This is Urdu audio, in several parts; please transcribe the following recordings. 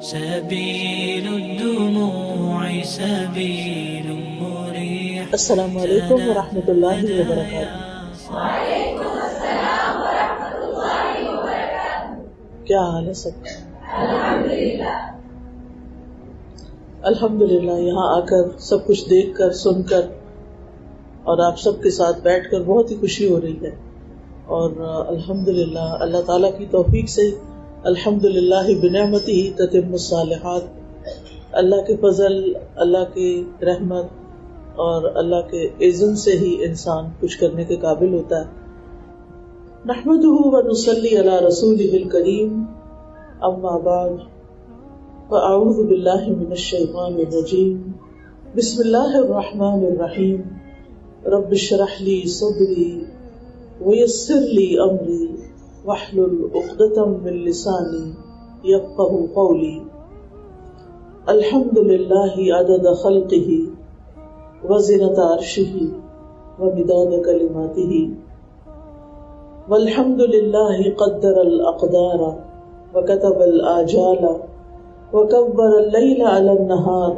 سبيل الدموع سبيل مريح. السلام علیکم ورحمۃ اللہ وبرکاتہ. وعلیکم السلام ورحمۃ اللہ وبرکاتہ. کیا حال ہے سب؟ الحمدللہ. الحمدللہ. یہاں آ کر سب کچھ دیکھ کر سن کر اور آپ سب کے ساتھ بیٹھ کر بہت ہی خوشی ہو رہی ہے. اور الحمدللہ اللہ تعالیٰ کی توفیق سے الحمدللہ بنعمتہ تتم الصالحات. اللہ کے فضل، اللہ کی رحمت اور اللہ کے اذن سے ہی انسان کچھ کرنے کے قابل ہوتا ہے. نحمدہ ونصلی علی رسولہ الکریم. اما بعد فاعوذ باللہ من الشیطان الرجیم. بسم اللہ الرحمن الرحیم. رب اشرح لی صدری ویسر لی امری واحلل عقدۃ من لسانی یفقہوا قولی. الحمد للہ عدد خلقہ وزنة عرشہ ومداد کلماتہ والحمد للہ قدر الاقدار وكتب الآجال وكبر الليل على النهار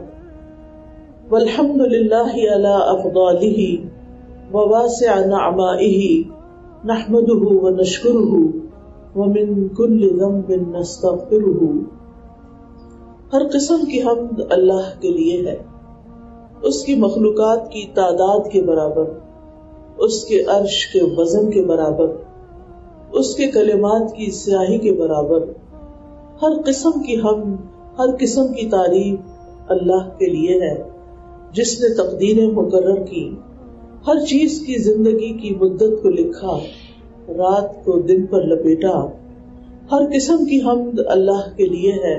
والحمد للہ علی افضالہ وواسع نعمائہ نحمده ونشکره ومن كل ذنب نستغفره. ہر قسم کی حمد اللہ کے لیے ہے، اس کی مخلوقات کی تعداد کے برابر، اس کے عرش کے وزن کے برابر، اس کے کلمات کی سیاہی کے برابر. ہر قسم کی حمد، ہر قسم کی تعریف اللہ کے لیے ہے جس نے تقدیریں مقرر کی، ہر چیز کی زندگی کی مدت کو لکھا، رات کو دن پر لپیٹا. ہر قسم کی حمد اللہ کے لیے ہے،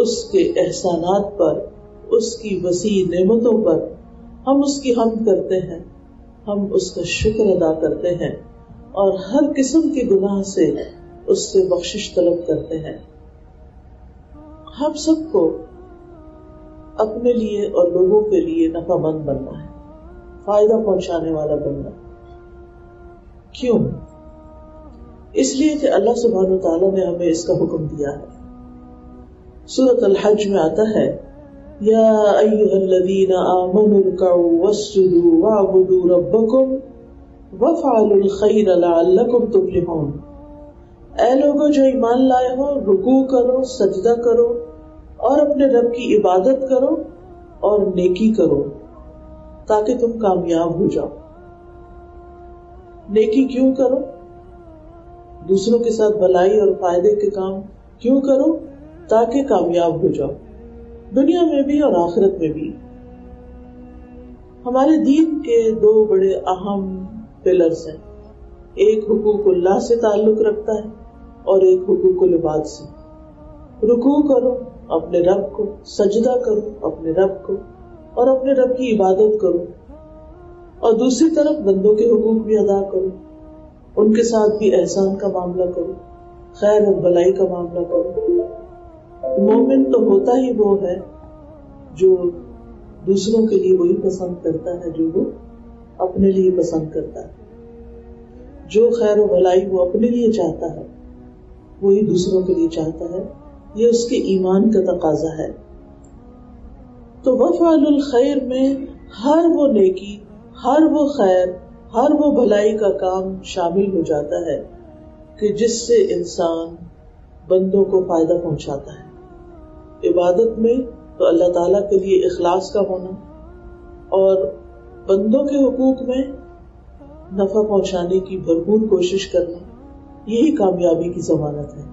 اس کے احسانات پر، اس کی وسیع نعمتوں پر ہم اس کی حمد کرتے ہیں، ہم اس کا شکر ادا کرتے ہیں اور ہر قسم کے گناہ سے اس سے بخشش طلب کرتے ہیں. ہم سب کو اپنے لیے اور لوگوں کے لیے نفع مند بننا ہے، فائدہ پہنچانے والا بننا. کیوں؟ اس لیے کہ اللہ سبحانہ وتعالیٰ نے ہمیں اس کا حکم دیا ہے. سورۃ الحج میں آتا ہے یا ایھا الذین آمنوا ارکعوا واسجدوا واعبدوا ربکم وافعلوا الخیر لعلکم تفلحون. اے لوگوں جو ایمان لائے ہو، رکوع کرو، سجدہ کرو اور اپنے رب کی عبادت کرو اور نیکی کرو تاکہ تم کامیاب ہو جاؤ. نیکی کیوں کرو؟ دوسروں کے ساتھ بھلائی اور فائدے کے کام کیوں کرو؟ تاکہ کامیاب ہو جاؤ، دنیا میں بھی اور آخرت میں بھی. ہمارے دین کے دو بڑے اہم پلرز ہیں، ایک حقوق اللہ سے تعلق رکھتا ہے اور ایک حقوق العباد سے. رکوع کرو اپنے رب کو، سجدہ کرو اپنے رب کو اور اپنے رب کی عبادت کرو، اور دوسری طرف بندوں کے حقوق بھی ادا کرو، ان کے ساتھ بھی احسان کا معاملہ کرو، خیر اور بھلائی کا معاملہ کرو. مومن تو ہوتا ہی وہ ہے جو دوسروں کے لیے وہی پسند کرتا ہے جو وہ اپنے لیے پسند کرتا ہے. جو خیر و بھلائی وہ اپنے لیے چاہتا ہے وہی دوسروں کے لیے چاہتا ہے. یہ اس کے ایمان کا تقاضا ہے. تو وفعل الخیر میں ہر وہ نیکی، ہر وہ خیر، ہر وہ بھلائی کا کام شامل ہو جاتا ہے کہ جس سے انسان بندوں کو فائدہ پہنچاتا ہے. عبادت میں تو اللہ تعالیٰ کے لیے اخلاص کا ہونا اور بندوں کے حقوق میں نفع پہنچانے کی بھرپور کوشش کرنا، یہی کامیابی کی ضمانت ہے.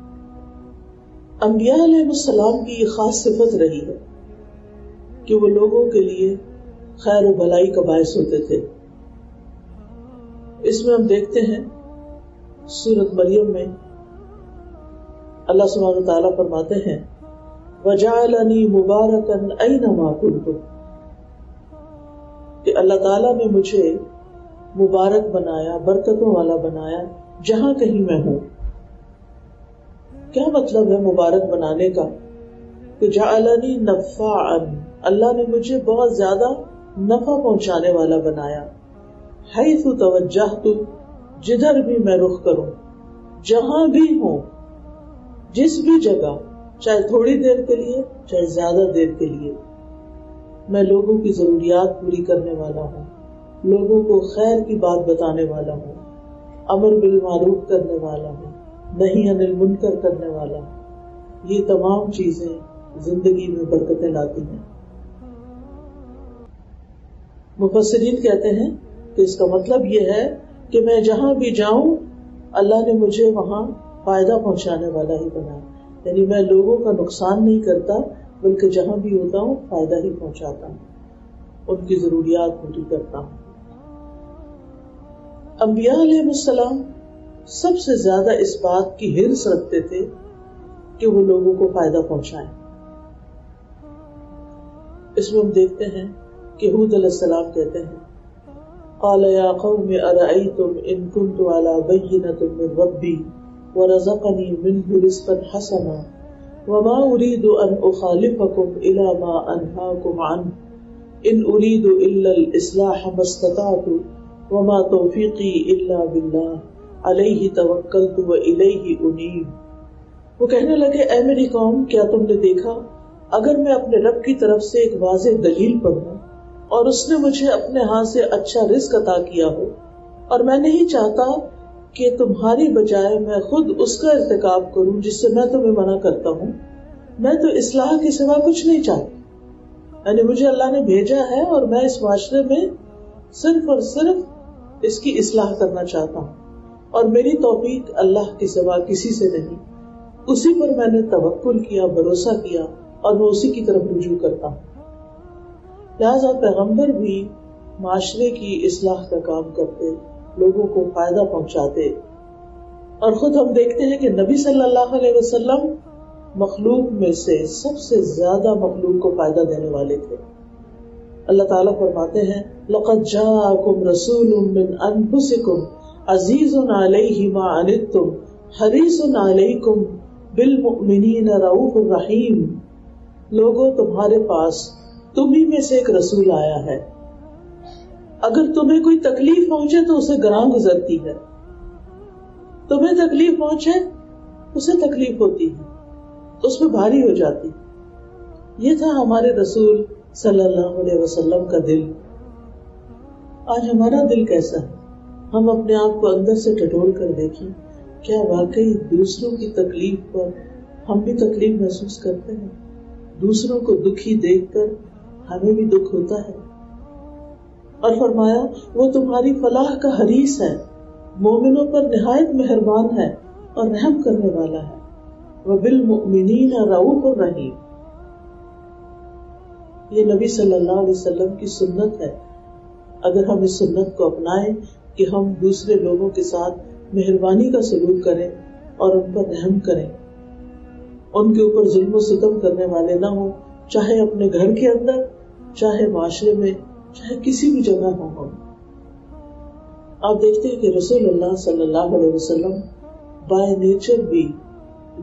انبیاء علیہ السلام کی یہ خاص صفت رہی ہے کہ وہ لوگوں کے لیے خیر و بھلائی کا باعث ہوتے تھے. اس میں ہم دیکھتے ہیں سورۃ مریم میں اللہ سبحانہ وتعالیٰ فرماتے ہیں وَجَعَلَنِي مُبَارَكًا أَيْنَمَا كُنتُ، کہ اللہ تعالیٰ نے مجھے مبارک بنایا، برکتوں والا بنایا جہاں کہیں میں ہوں. کیا مطلب ہے مبارک بنانے کا؟ کہ جعلنی نفعا، اللہ نے مجھے بہت زیادہ نفع پہنچانے والا بنایا. حیث توجہت، جدھر بھی میں رخ کروں، جہاں بھی ہوں، جس بھی جگہ، چاہے تھوڑی دیر کے لیے چاہے زیادہ دیر کے لیے. میں لوگوں کی ضروریات پوری کرنے والا ہوں، لوگوں کو خیر کی بات بتانے والا ہوں، امر بالمعروف کرنے والا ہوں، نہی عن المنکر کرنے والا ہوں. یہ تمام چیزیں زندگی میں برکتیں لاتی ہیں. مفسرین کہتے ہیں کہ اس کا مطلب یہ ہے کہ میں جہاں بھی جاؤں اللہ نے مجھے وہاں فائدہ پہنچانے والا ہی بنایا. یعنی میں لوگوں کا نقصان نہیں کرتا بلکہ جہاں بھی ہوتا ہوں فائدہ ہی پہنچاتا ہوں، ان کی ضروریات پوری کرتا ہوں. انبیاء علیہ السلام سب سے زیادہ اس بات کی حرص رکھتے تھے کہ وہ لوگوں کو فائدہ پہنچائیں. اس میں ہم دیکھتے ہیں کہ ہود علیہ السلام کہتے ہیں قال یا قوم ارأيتم ان كنت على بينة من ربي ورزقني منه رزقا حسنا وما اريد ان اخالفكم الى ما انهاكم عنه ان اريد الا الاصلاح ما استطعت وما توفيقي الا بالله عليه توكلت واليه انيب. وہ کہنے لگے اے میری قوم، کیا تم نے دیکھا اگر میں اپنے رب کی طرف سے ایک واضح دلیل پر ہوں اور اس نے مجھے اپنے ہاں سے اچھا رزق عطا کیا ہو، اور میں نہیں چاہتا کہ تمہاری بجائے میں خود اس کا ارتکاب کروں جس سے میں تمہیں منع کرتا ہوں. میں تو اصلاح کے سوا کچھ نہیں چاہتی. یعنی مجھے اللہ نے بھیجا ہے اور میں اس معاشرے میں صرف اور صرف اس کی اصلاح کرنا چاہتا ہوں، اور میری توفیق اللہ کے سوا کسی سے نہیں. اسی پر میں نے توکل کیا، بھروسہ کیا، اور میں اسی کی طرف رجوع کرتا ہوں. لہٰذا پیغمبر بھی معاشرے کی اصلاح کا کام کرتے، لوگوں کو فائدہ پہنچاتے. اور خود ہم دیکھتے ہیں کہ نبی صلی اللہ علیہ وسلم مخلوق میں سے سب سے زیادہ مخلوق کو فائدہ دینے والے تھے. اللہ تعالیٰ فرماتے ہیں لَقَدْ جَاءَكُمْ رَسُولٌ مِّنْ أَنفُسِكُمْ عَزِيزٌ عَلَيْهِ مَا عَنِتُّمْ حَرِيصٌ عَلَيْكُمْ بِالْمُؤْمِنِينَ رَءُوفٌ رَحِيمٌ. لوگوں، تمہارے پاس تم ہی میں سے ایک رسول آیا ہے، اگر تمہیں کوئی تکلیف پہنچے تو اسے گراں گزرتی ہے، تمہیں تکلیف پہنچے اسے تکلیف ہوتی ہے، اس پہ بھاری ہو جاتی. یہ تھا ہمارے رسول صلی اللہ علیہ وسلم کا دل. آج ہمارا دل کیسا ہے؟ ہم اپنے آپ کو اندر سے ٹٹول کر دیکھیں، کیا واقعی دوسروں کی تکلیف پر ہم بھی تکلیف محسوس کرتے ہیں؟ دوسروں کو دکھی دیکھ کر ہمیں بھی دکھ ہوتا ہے. اور فرمایا وہ تمہاری فلاح کا حریص ہے، مومنوں پر نہایت مہربان ہے اور رحم کرنے والا ہے. وَبِالْمُؤْمِنِينَ رَءُوفٌ رَحِيمٌ. یہ نبی صلی اللہ علیہ وسلم کی سنت ہے. اگر ہم اس سنت کو اپنائیں کہ ہم دوسرے لوگوں کے ساتھ مہربانی کا سلوک کریں اور ان پر رحم کریں، ان کے اوپر ظلم و ستم کرنے والے نہ ہوں، چاہے اپنے گھر کے اندر، چاہے معاشرے میں، چاہے کسی بھی جگہ ہوں. آپ دیکھتے ہیں کہ رسول اللہ صلی اللہ علیہ وسلم بائی نیچر بھی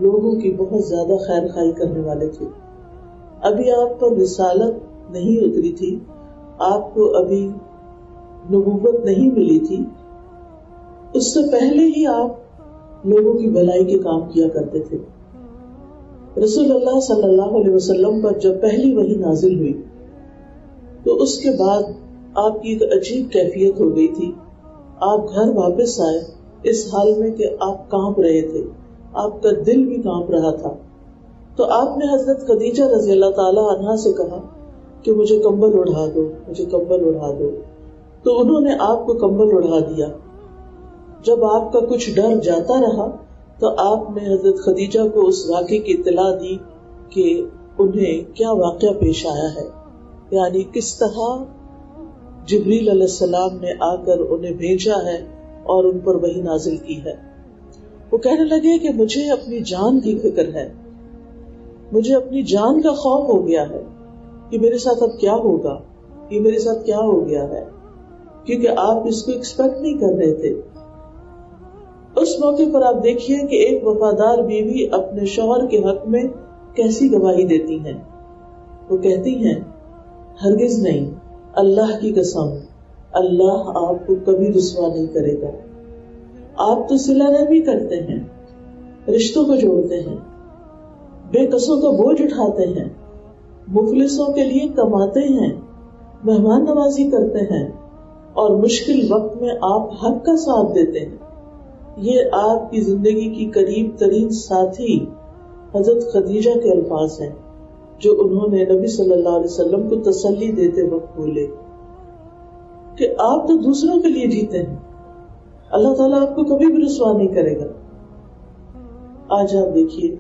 لوگوں کی بہت زیادہ خیر خواہی کرنے والے تھے. ابھی آپ پر رسالت نہیں اتری تھی، آپ کو ابھی نبوت نہیں ملی تھی، اس سے پہلے ہی آپ لوگوں کی بھلائی کے کام کیا کرتے تھے. رسول اللہ صلی اللہ علیہ وسلم پر جب پہلی وحی نازل ہوئی تو اس کے بعد آپ کی ایک عجیب کیفیت ہو گئی تھی. آپ گھر واپس آئے اس حال میں کہ آپ کانپ رہے تھے، آپ کا دل بھی کانپ رہا تھا. تو آپ نے حضرت خدیجہ رضی اللہ تعالی عنہا سے کہا کہ مجھے کمبل اڑھا دو، مجھے کمبل اڑھا دو. تو انہوں نے آپ کو کمبل اڑھا دیا. جب آپ کا کچھ ڈر جاتا رہا تو آپ نے حضرت خدیجہ کو اس واقعے کی اطلاع دی کہ انہیں کیا واقعہ پیش آیا ہے، یعنی کس طرح جبریل علیہ السلام نے آ کر انہیں بھیجا ہے اور ان پر وحی نازل کی ہے. وہ کہنے لگے کہ مجھے اپنی جان کی فکر ہے، مجھے اپنی جان کا خوف ہو گیا ہے کہ میرے ساتھ اب کیا ہوگا، یہ میرے ساتھ کیا ہو گیا ہے، کیونکہ آپ اس کو ایکسپیکٹ نہیں کر رہے تھے. اس موقع پر آپ دیکھیے کہ ایک وفادار بیوی اپنے شوہر کے حق میں کیسی گواہی دیتی ہیں. وہ کہتی ہیں ہرگز نہیں، اللہ کی قسم، اللہ آپ کو کبھی رسوا نہیں کرے گا. آپ تو صلہ رحمی کرتے ہیں، رشتوں کو جوڑتے ہیں، بے کسوں کا بوجھ اٹھاتے ہیں، مفلسوں کے لیے کماتے ہیں، مہمان نوازی کرتے ہیں، اور مشکل وقت میں آپ حق کا ساتھ دیتے ہیں. یہ آپ کی زندگی کی قریب ترین ساتھی حضرت خدیجہ کے الفاظ ہیں جو انہوں نے نبی صلی اللہ علیہ وسلم کو تسلی دیتے وقت بولے کہ آپ تو دوسروں کے لیے جیتے ہیں، اللہ تعالیٰ آپ کو کبھی بھی رسوا نہیں کرے گا. آج آپ دیکھیے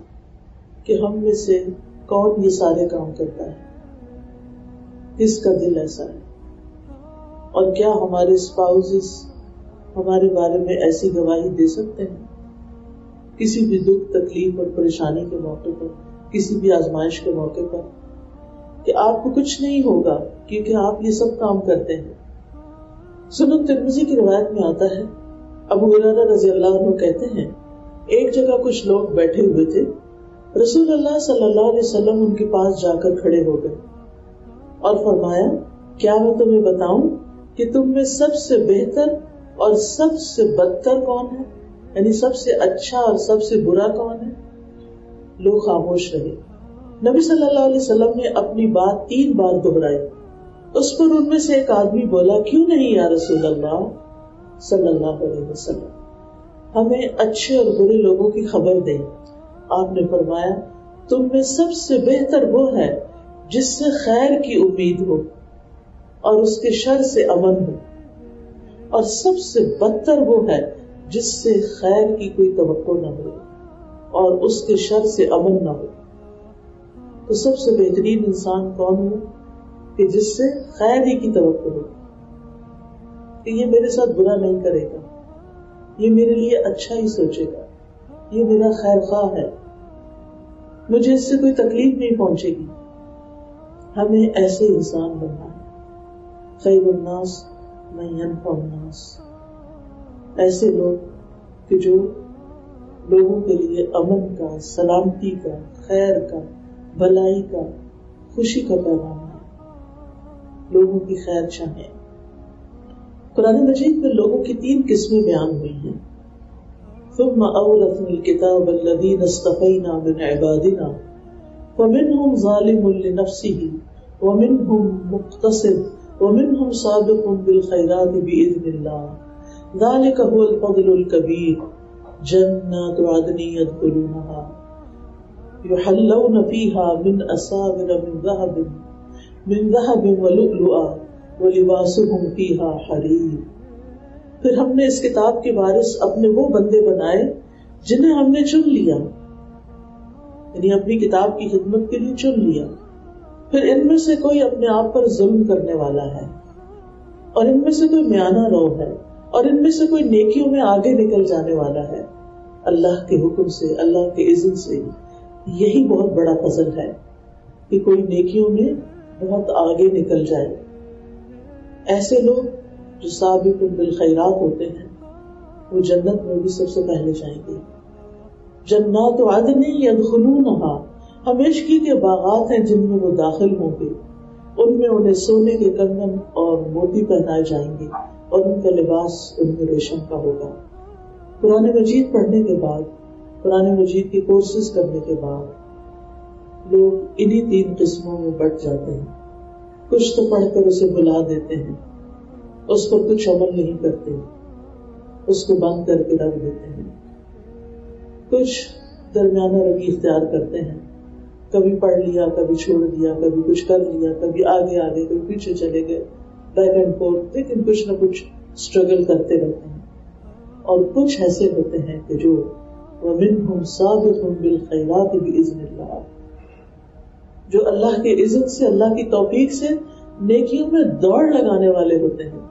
کہ ہم میں سے کون یہ سارے کام کرتا ہے، کس کا دل ایسا ہے، اور کیا ہمارے اسپاؤزز ہمارے بارے میں ایسی گواہی دے سکتے ہیں کسی بھی دکھ تکلیف اور پریشانی کے موقع پر، کسی بھی آزمائش کے موقع پر، کہ آپ کو کچھ نہیں ہوگا کیونکہ آپ یہ سب کام کرتے ہیں. سنن ترمذی کی روایت میں آتا ہے، ابو ہریرہ رضی اللہ عنہ کہتے ہیں ایک جگہ کچھ لوگ بیٹھے ہوئے تھے، رسول اللہ صلی اللہ علیہ وسلم ان کے پاس جا کر کھڑے ہو گئے اور فرمایا کیا میں تمہیں بتاؤں کہ تم میں سب سے بہتر اور سب سے بدتر کون ہے، یعنی سب سے اچھا اور سب سے برا کون ہے. لوگ خاموش رہے. نبی صلی اللہ علیہ وسلم نے اپنی بات 3 بار دہرائی. اس پر ان میں سے ایک آدمی بولا کیوں نہیں یا رسول اللہ صلی اللہ علیہ وسلم، ہمیں اچھے اور برے لوگوں کی خبر دیں. آپ نے فرمایا تم میں سب سے بہتر وہ ہے جس سے خیر کی امید ہو اور اس کے شر سے امن ہو، اور سب سے بدتر وہ ہے جس سے خیر کی کوئی توقع نہ ہو اور اس کے شر سے امن نہ ہو. تو سب سے بہترین انسان کون ہو کہ جس سے خیر ہی کی توقع ہو، کہ یہ میرے ساتھ برا نہیں کرے گا، یہ میرے لیے اچھا ہی سوچے گا، یہ میرا خیر خواہ ہے، مجھے اس سے کوئی تکلیف نہیں پہنچے گی. ہمیں ایسے انسان بننا ہے. خیر الناس من ينفع الناس، ایسے لوگ کہ جو لوگوں کے لیے امن کا، سلامتی کا، خیر کا، بھلائی کا، خوشی کا پیغام ہے، لوگوں کی خیر چاہیں. قرآن مجید میں لوگوں کی 3 قسمیں بیان ہوئی ہیں. ثم اورثنا الكتاب الذين اصطفينا من عبادنا فمنهم ظالم لنفسه ومنهم مقتصد ومنهم سابق بالخيرات بإذن الله ذلك هو الفضل الكبير جنات عدن يدخلونها يحلون فيها من أساور من ذهب ولؤلؤا ولباسهم فيها حرير. پھر ہم نے اس کتاب کے وارث اپنے وہ بندے بنائے جنہیں ہم نے چن لیا، یعنی اپنی کتاب کی خدمت کے لیے چن لیا. پھر ان میں سے کوئی اپنے آپ پر ظلم کرنے والا ہے، اور ان میں سے کوئی میانہ رو ہے، اور ان میں سے کوئی نیکیوں میں آگے نکل جانے والا ہے. اللہ کے حکم سے، اللہ کے اذن سے. یہی بہت بڑا فضل ہے کہ کوئی نیکیوں میں بہت آگے نکل جائے. ایسے لوگ جو سابق بالخیرات ہوتے ہیں وہ جنت میں بھی سب سے پہلے جائیں گے. جنات عدن یدخلونہا، ہمیشگی کے باغات ہیں جن میں وہ داخل ہوں گے. ان میں انہیں سونے کے کنگن اور موتی پہنائے جائیں گے اور ان کا لباس ان میں ریشم کا ہوگا. قرآن مجید پڑھنے کے بعد، قرآن مجید کے کورسز کرنے کے بعد لوگ انہی 3 قسموں میں بٹ جاتے ہیں. کچھ تو پڑھ کر اسے بھلا دیتے ہیں، اس پر کچھ عمل نہیں کرتے، اس کو بند کر کے رکھ دیتے ہیں. کچھ درمیانہ روی اختیار کرتے ہیں، کبھی پڑھ لیا، کبھی چھوڑ دیا، کبھی کچھ کر لیا، کبھی آگے کبھی پیچھے چلے گئے، بیک اینڈ فورتھ، لیکن کچھ نہ کچھ اسٹرگل کرتے رہتے ہیں. اور کچھ ایسے ہوتے ہیں کہ جو وَمِنْهُمْ سَابِقٌ بِالْخَيْرَاتِ بِإِذْنِ اللَّهِ، جو اللہ کے اذن سے، اللہ کی توفیق سے نیکیوں میں دوڑ لگانے والے ہوتے ہیں.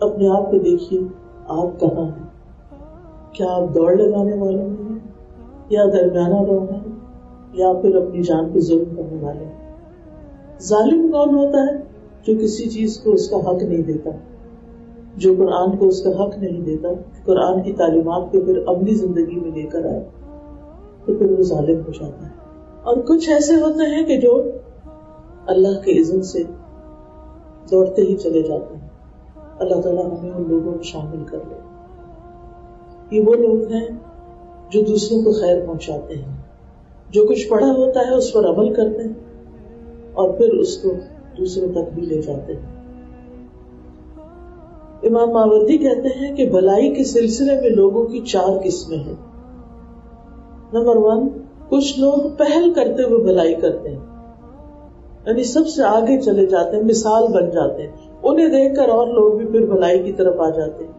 اپنے آپ کو دیکھیے، آپ کہاں ہیں؟ کیا آپ دوڑ لگانے والوں میں ہیں، یا درمیانہ رو ہیں، یا پھر اپنی جان پہ ظلم کرنے والے ہیں؟ ظالم کون ہوتا ہے؟ جو کسی چیز کو اس کا حق نہیں دیتا، جو قرآن کو اس کا حق نہیں دیتا، قرآن کی تعلیمات کو پھر عملی زندگی میں لے کر آئے تو پھر وہ ظالم ہو جاتا ہے. اور کچھ ایسے ہوتے ہیں کہ جو اللہ کے اذن سے دوڑتے ہی چلے جاتے ہیں. اللہ تعالیٰ ہمیں ان لوگوں میں شامل کر لے. یہ وہ لوگ ہیں جو دوسروں کو خیر پہنچاتے ہیں، جو کچھ پڑھا ہوتا ہے اس پر عمل کرتے ہیں اور پھر اس کو دوسروں تک بھی لے جاتے ہیں. امام ماوردی کہتے ہیں کہ بھلائی کے سلسلے میں لوگوں کی 4 قسمیں ہیں. نمبر 1، کچھ لوگ پہل کرتے ہوئے بھلائی کرتے ہیں، یعنی سب سے آگے چلے جاتے ہیں، مثال بن جاتے ہیں، انہیں دیکھ کر اور لوگ بھی پھر بھلائی کی طرف آ جاتے ہیں.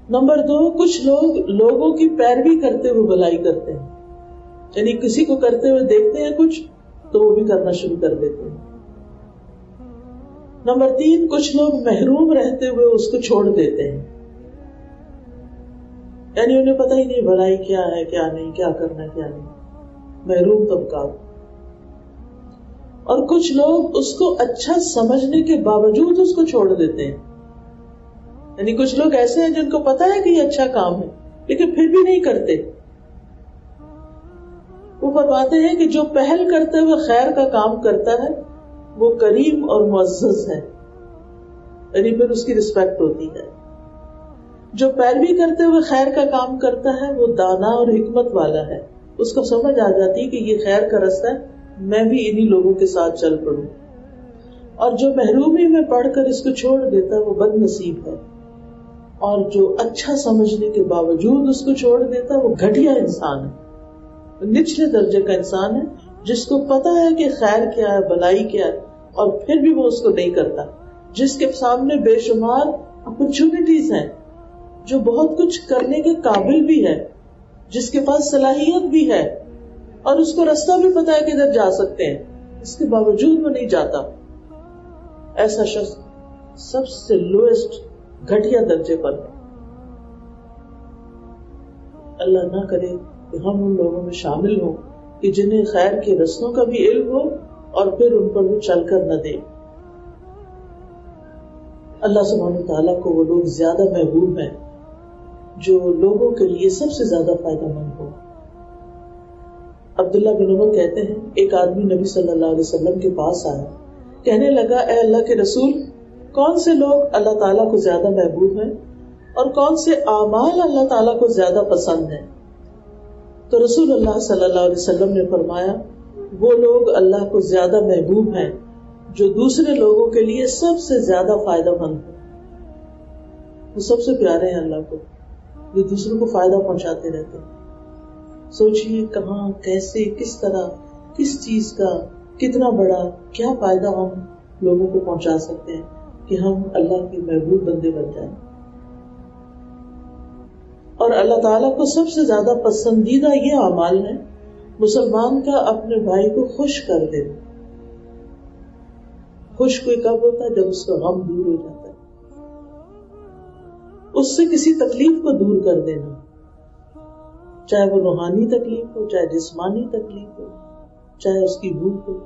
نمبر 2، کچھ لوگ لوگوں کی پیروی کرتے ہوئے بھلائی کرتے ہیں، یعنی کسی کو کرتے ہوئے دیکھتے ہیں کچھ تو وہ بھی کرنا شروع کر دیتے ہیں. نمبر 3، کچھ لوگ محروم رہتے ہوئے اس کو چھوڑ دیتے ہیں، یعنی انہیں پتہ ہی نہیں بھلائی کیا ہے کیا نہیں، کیا کرنا کیا نہیں، محروم طبقہ. اور کچھ لوگ اس کو اچھا سمجھنے کے باوجود اس کو چھوڑ دیتے ہیں، یعنی کچھ لوگ ایسے ہیں جن کو پتا ہے کہ یہ اچھا کام ہے لیکن پھر بھی نہیں کرتے. وہ فرماتے ہیں کہ جو پہل کرتے ہوئے خیر کا کام کرتا ہے وہ کریم اور معزز ہے، یعنی پھر اس کی رسپیکٹ ہوتی ہے. جو پیروی کرتے ہوئے خیر کا کام کرتا ہے وہ دانا اور حکمت والا ہے، اس کو سمجھ آ جاتی کہ یہ خیر کا رستہ ہے، میں بھی انہی لوگوں کے ساتھ چل پڑوں. اور جو محرومی میں پڑھ کر اس کو چھوڑ دیتا ہے وہ بد نصیب ہے، اور جو اچھا سمجھنے کے باوجود اس کو چھوڑ دیتا ہے وہ گھٹیا انسان ہے، نچلے درجے کا انسان ہے، جس کو پتا ہے کہ خیر کیا ہے، بھلائی کیا ہے، اور پھر بھی وہ اس کو نہیں کرتا. جس کے سامنے بے شمار اپرچونٹیز ہیں، جو بہت کچھ کرنے کے قابل بھی ہے، جس کے پاس صلاحیت بھی ہے اور اس کو راستہ بھی پتا ہے کہ ادھر جا سکتے ہیں، اس کے باوجود وہ نہیں جاتا. ایسا شخص سب سے لوئسٹ گھٹیا درجے پر ہے. اللہ نہ کرے کہ ہم ان لوگوں میں شامل ہوں کہ جنہیں خیر کے رستوں کا بھی علم ہو اور پھر ان پر وہ چل کر نہ دے. اللہ سبحانہ تعالیٰ کو وہ لوگ زیادہ محبوب ہیں جو لوگوں کے لیے سب سے زیادہ فائدہ مند ہو. عبداللہ بن عمر کہتے ہیں ایک آدمی نبی صلی اللہ علیہ وسلم کے پاس آیا، کہنے لگا اے اللہ کے رسول، کون سے لوگ اللہ تعالیٰ کو زیادہ محبوب ہیں اور کون سے اعمال اللہ تعالیٰ کو زیادہ پسند ہیں؟ تو رسول اللہ صلی اللہ علیہ وسلم نے فرمایا وہ لوگ اللہ کو زیادہ محبوب ہیں جو دوسرے لوگوں کے لیے سب سے زیادہ فائدہ مند ہوں. وہ سب سے پیارے ہیں اللہ کو، جو دوسروں کو فائدہ پہنچاتے رہتے ہیں. سوچئے کہاں، کیسے، کس طرح، کس چیز کا کتنا بڑا کیا فائدہ ہم لوگوں کو پہنچا سکتے ہیں کہ ہم اللہ کے محبوب بندے بن جائیں. اور اللہ تعالیٰ کو سب سے زیادہ پسندیدہ یہ اعمال ہے مسلمان کا اپنے بھائی کو خوش کر دینا. خوش کوئی کب ہوتا ہے؟ جب اس کا غم دور ہو جاتا ہے، اس سے کسی تکلیف کو دور کر دینا، چاہے وہ روحانی تکلیف ہو، چاہے جسمانی تکلیف ہو، چاہے اس کی بھوک ہو،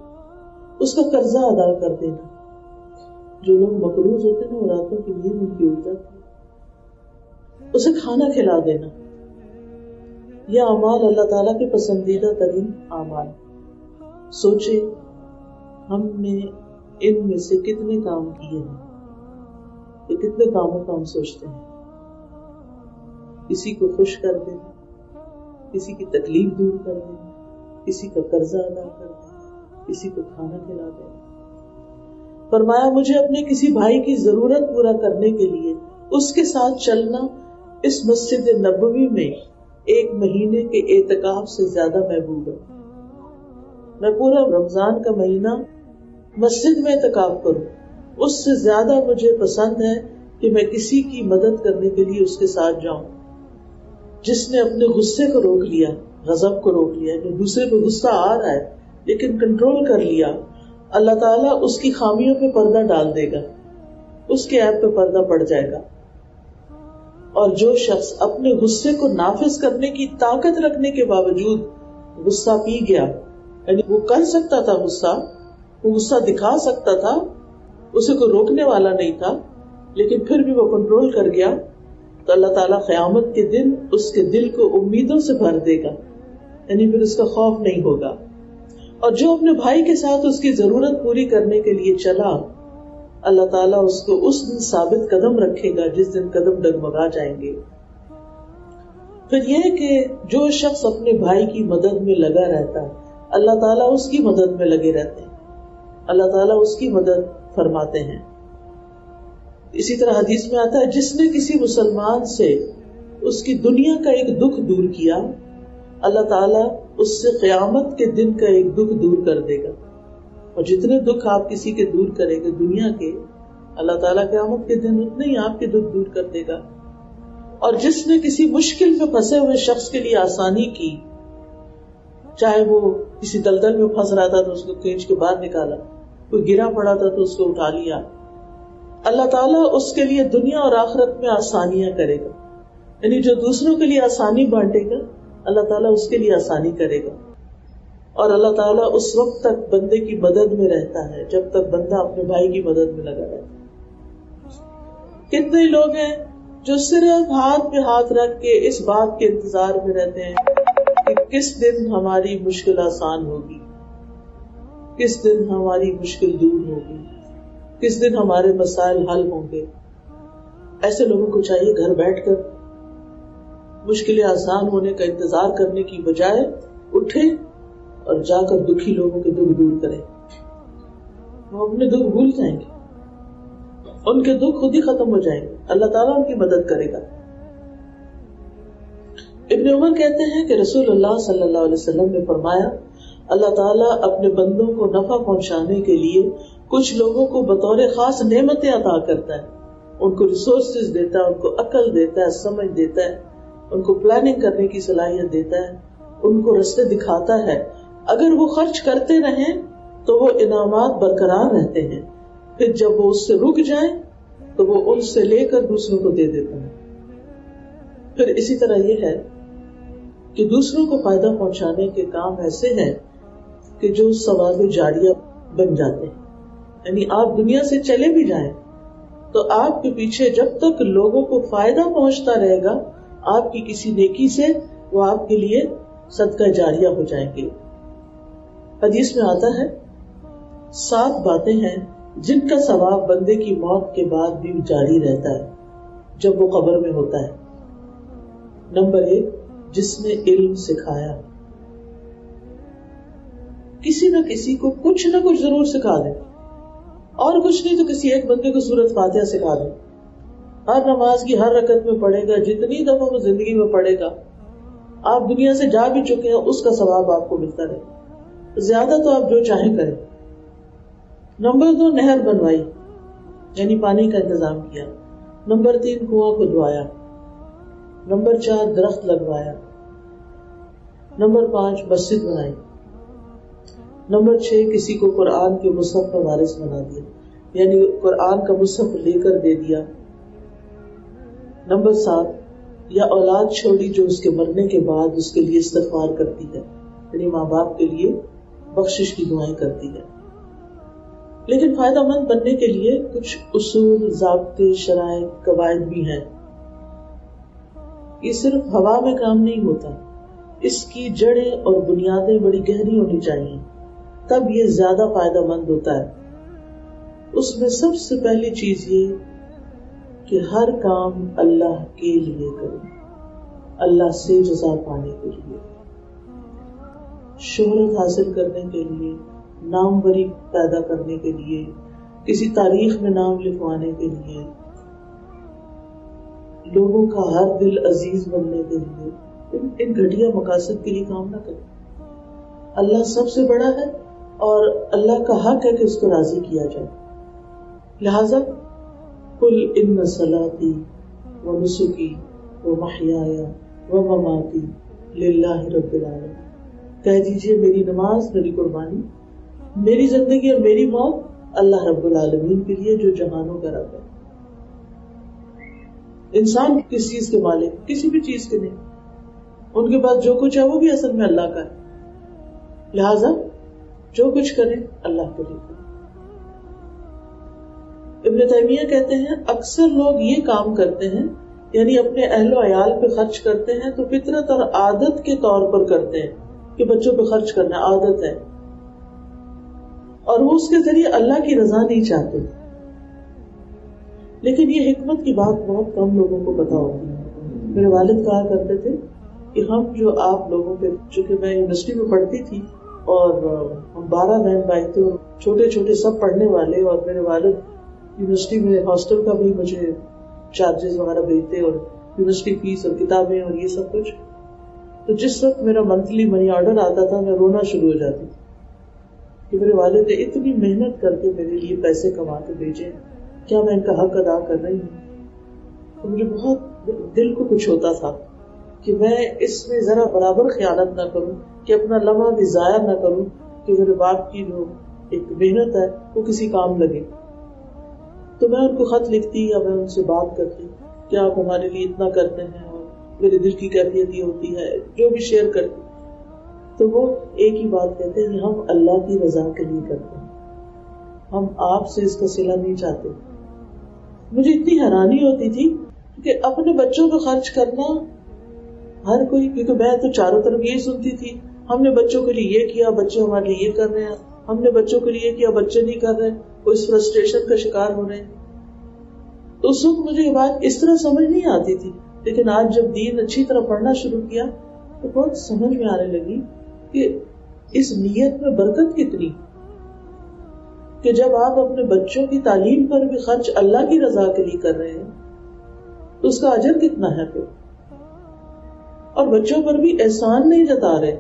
اس کا قرضہ ادا کر دینا. جو لوگ مقروض ہوتے ہیں وہ راتوں کی نیند ان کی اڑ جاتی ہے، اسے کھانا کھلا دینا. یہ اعمال اللہ تعالیٰ کے پسندیدہ ترین اعمال. سوچے ہم نے ان میں سے کتنے کام کیے ہیں، کہ کتنے کاموں کا ہم سوچتے ہیں. کسی کو خوش کر دینا، کسی کی تکلیف دور کر دینا، کسی کا قرضہ ادا کر دینا، کسی کو کھانا کھلا دینا. فرمایا مجھے اپنے کسی بھائی کی ضرورت پورا کرنے کے لیے اس کے ساتھ چلنا اس مسجد نبوی میں 1 مہینے کے اعتکاف سے زیادہ محبوب ہے. میں پورا رمضان کا مہینہ مسجد میں اعتکاف کروں، اس سے زیادہ مجھے پسند ہے کہ میں کسی کی مدد کرنے کے لیے اس کے ساتھ جاؤں. جس نے اپنے غصے کو روک لیا، غضب کو روک لیا، جو دوسرے پہ غصہ آ رہا ہے لیکن کنٹرول کر لیا، اللہ تعالیٰ اس کی خامیوں پہ پردہ ڈال دے گا، اس کے عیب پہ پردہ پڑ جائے گا. اور جو شخص اپنے غصے کو نافذ کرنے کی طاقت رکھنے کے باوجود غصہ پی گیا، یعنی وہ کر سکتا تھا غصہ، وہ غصہ دکھا سکتا تھا، اسے کوئی روکنے والا نہیں تھا، لیکن پھر بھی وہ کنٹرول کر گیا، تو اللہ تعالیٰ قیامت کے دن اس کے دل کو امیدوں سے بھر دے گا، یعنی پھر اس کا خوف نہیں ہوگا. اور جو اپنے بھائی کے ساتھ اس کی ضرورت پوری کرنے کے لیے چلا، اللہ تعالیٰ اس کو اس دن ثابت قدم رکھے گا جس دن قدم ڈگمگا جائیں گے. پھر یہ کہ جو شخص اپنے بھائی کی مدد میں لگا رہتا ہے اللہ تعالیٰ اس کی مدد میں لگے رہتے ہیں، اللہ تعالیٰ اس کی مدد فرماتے ہیں. اسی طرح حدیث میں آتا ہے جس نے کسی مسلمان سے اس کی دنیا کا ایک دکھ دور کیا اللہ تعالیٰ اس سے قیامت کے دن کا ایک دکھ دور کر دے گا. اور جتنے دکھ آپ کسی کے دور کریں گے دنیا کے، اللہ تعالیٰ قیامت کے دن اتنے ہی آپ کے دکھ دور کر دے گا. اور جس نے کسی مشکل میں پھنسے ہوئے شخص کے لیے آسانی کی، چاہے وہ کسی دلدل میں پھنس رہا تھا تو اس کو کھینچ کے باہر نکالا، کوئی گرا پڑا تھا تو اس کو اٹھا لیا، اللہ تعالیٰ اس کے لیے دنیا اور آخرت میں آسانیاں کرے گا. یعنی جو دوسروں کے لیے آسانی بانٹے گا اللہ تعالیٰ اس کے لیے آسانی کرے گا. اور اللہ تعالیٰ اس وقت تک بندے کی مدد میں رہتا ہے جب تک بندہ اپنے بھائی کی مدد میں لگا رہتا ہے. کتنے لوگ ہیں جو صرف ہاتھ پہ ہاتھ رکھ کے اس بات کے انتظار میں رہتے ہیں کہ کس دن ہماری مشکل آسان ہوگی، کس دن ہماری مشکل دور ہوگی، کس دن ہمارے مسائل حل ہوں گے. ایسے لوگوں کو چاہیے گھر بیٹھ کر مشکلیں آسان ہونے کا انتظار کرنے کی بجائے اٹھے اور جا کر دکھی لوگوں کے دکھ دور کریں. وہ اپنے دکھ بھول جائیں گے، ان کے دکھ خود ہی ختم ہو جائیں گے، اللہ تعالیٰ ان کی مدد کرے گا. ابن عمر کہتے ہیں کہ رسول اللہ صلی اللہ علیہ وسلم نے فرمایا اللہ تعالیٰ اپنے بندوں کو نفع پہنچانے کے لیے کچھ لوگوں کو بطور خاص نعمتیں عطا کرتا ہے. ان کو ریسورسز دیتا ہے، ان کو عقل دیتا ہے، سمجھ دیتا ہے، ان کو پلاننگ کرنے کی صلاحیت دیتا ہے، ان کو راستے دکھاتا ہے. اگر وہ خرچ کرتے رہیں تو وہ انعامات برقرار رہتے ہیں، پھر جب وہ اس سے رک جائیں تو وہ ان سے لے کر دوسروں کو دے دیتا ہے. پھر اسی طرح یہ ہے کہ دوسروں کو فائدہ پہنچانے کے کام ایسے ہیں کہ جو ثواب جاریہ بن جاتے ہیں. یعنی آپ دنیا سے چلے بھی جائیں تو آپ کے پیچھے جب تک لوگوں کو فائدہ پہنچتا رہے گا آپ کی کسی نیکی سے وہ آپ کے لیے صدقہ جاریہ ہو جائیں گے. حدیث میں آتا ہے 7 باتیں ہیں جن کا ثواب بندے کی موت کے بعد بھی جاری رہتا ہے جب وہ قبر میں ہوتا ہے. نمبر 1، جس نے علم سکھایا. کسی نہ کسی کو کچھ نہ کچھ ضرور سکھا دے، اور کچھ نہیں تو کسی ایک بندے کو سورۃ فاتحہ سکھا دے. ہر نماز کی ہر رکعت میں پڑھے گا، جتنی دفعہ وہ زندگی میں پڑھے گا، آپ دنیا سے جا بھی چکے ہیں اس کا ثواب آپ کو ملتا رہے. زیادہ تو آپ جو چاہیں کریں. نمبر 2، نہر بنوائی یعنی پانی کا انتظام کیا. نمبر 3، کنواں کھدوایا. نمبر 4، درخت لگوایا. نمبر 5، مسجد بنائی. نمبر 6، کسی کو قرآن کے مصحف کا وارث بنا دیا، یعنی قرآن کا مصحف لے کر دے دیا. نمبر 7، یا اولاد چھوڑی جو اس کے مرنے کے بعد اس کے لیے استغفار کرتی ہے، یعنی ماں باپ کے لیے بخشش کی دعائیں کرتی ہے. لیکن فائدہ مند بننے کے لیے کچھ اصول، ضابطے، شرائط، قواعد بھی ہیں. یہ صرف ہوا میں کام نہیں ہوتا، اس کی جڑیں اور بنیادیں بڑی گہری ہونی چاہیے، تب یہ زیادہ فائدہ مند ہوتا ہے. اس میں سب سے پہلی چیز یہ کہ ہر کام اللہ کے لیے کرو، اللہ سے جزا پانے کے لیے، شہرت حاصل کرنے کے لیے، ناموری پیدا کرنے کے لیے، کسی تاریخ میں نام لکھوانے کے لیے، لوگوں کا ہر دل عزیز بننے کے لیے، ان گھٹیا مقاصد کے لیے کام نہ کریں. اللہ سب سے بڑا ہے اور اللہ کا حق ہے کہ اس کو راضی کیا جائے. لہذا قل ان صلاتی ونسکی ومحیایا ومماتی للہ رب العالمین، کہہ دیجئے میری نماز، میری قربانی، میری زندگی اور میری موت اللہ رب العالمین کے لیے جو جہانوں کا رب ہے. انسان کس چیز کے مالک؟ کسی بھی چیز کے نہیں. ان کے پاس جو کچھ ہے وہ بھی اصل میں اللہ کا ہے. لہذا جو کچھ کریں اللہ کے لیے کریں. ابن تیمیہ کہتے ہیں اکثر لوگ یہ کام کرتے ہیں، یعنی اپنے اہل و عیال پہ خرچ کرتے ہیں تو فطرت اور عادت کے طور پر کرتے ہیں کہ بچوں پہ خرچ کرنا عادت ہے، اور وہ اس کے ذریعے اللہ کی رضا نہیں چاہتے. لیکن یہ حکمت کی بات بہت کم لوگوں کو پتا ہوتی ہے. میرے والد کہا کرتے تھے کہ ہم جو آپ لوگوں پہ، چونکہ میں یونیورسٹی میں پڑھتی تھی اور ہم 12 بہن بھائی تھے، چھوٹے چھوٹے سب پڑھنے والے، اور میرے والد یونیورسٹی میں ہاسٹل کا بھی مجھے چارجز وغیرہ بھیجتے اور یونیورسٹی فیس اور کتابیں اور یہ سب کچھ. تو جس وقت میرا منتھلی منی آرڈر آتا تھا میں رونا شروع ہو جاتی تھی کہ میرے والد نے اتنی محنت کر کے میرے لیے پیسے کما کے بھیجے، کیا میں ان کا حق ادا کر رہی ہوں؟ تو مجھے بہت دل کو کچھ ہوتا تھا کہ میں اس میں ذرا برابر خیانت نہ کروں، کہ اپنا لمحہ بھی ضائع نہ کروں، کہ میرے باپ کی جو ایک محنت ہے وہ کسی کام لگے. تو میں ان کو خط لکھتی یا میں ان سے بات کرتی کہ آپ ہمارے لیے اتنا کرتے ہیں اور میرے دل کی کیفیت یہ ہوتی ہے، جو بھی شیئر کرتی. تو وہ ایک ہی بات کہتے ہیں کہ ہم اللہ کی رضا کے لیے کرتے ہیں، ہم آپ سے اس کا صلہ نہیں چاہتے. مجھے اتنی حیرانی ہوتی تھی کہ اپنے بچوں پہ خرچ کرنا ہر کوئی، کیونکہ میں تو چاروں طرف یہی سنتی تھی، ہم نے بچوں کے لیے یہ کیا، بچے ہمارے لیے یہ کر رہے ہیں، ہم نے بچوں کے لیے یہ کیا، بچے نہیں کر رہے، وہ اس فرسٹریشن کا شکار ہو رہے ہیں. تو اس وقت مجھے یہ بات اس طرح سمجھ نہیں آتی تھی، لیکن آج جب دین اچھی طرح پڑھنا شروع کیا تو بہت سمجھ میں آنے لگی کہ اس نیت میں برکت کتنی، کہ جب آپ اپنے بچوں کی تعلیم پر بھی خرچ اللہ کی رضا کے لیے کر رہے ہیں تو اس کا اجر کتنا ہے پھر. اور بچوں پر بھی احسان نہیں جتا رہے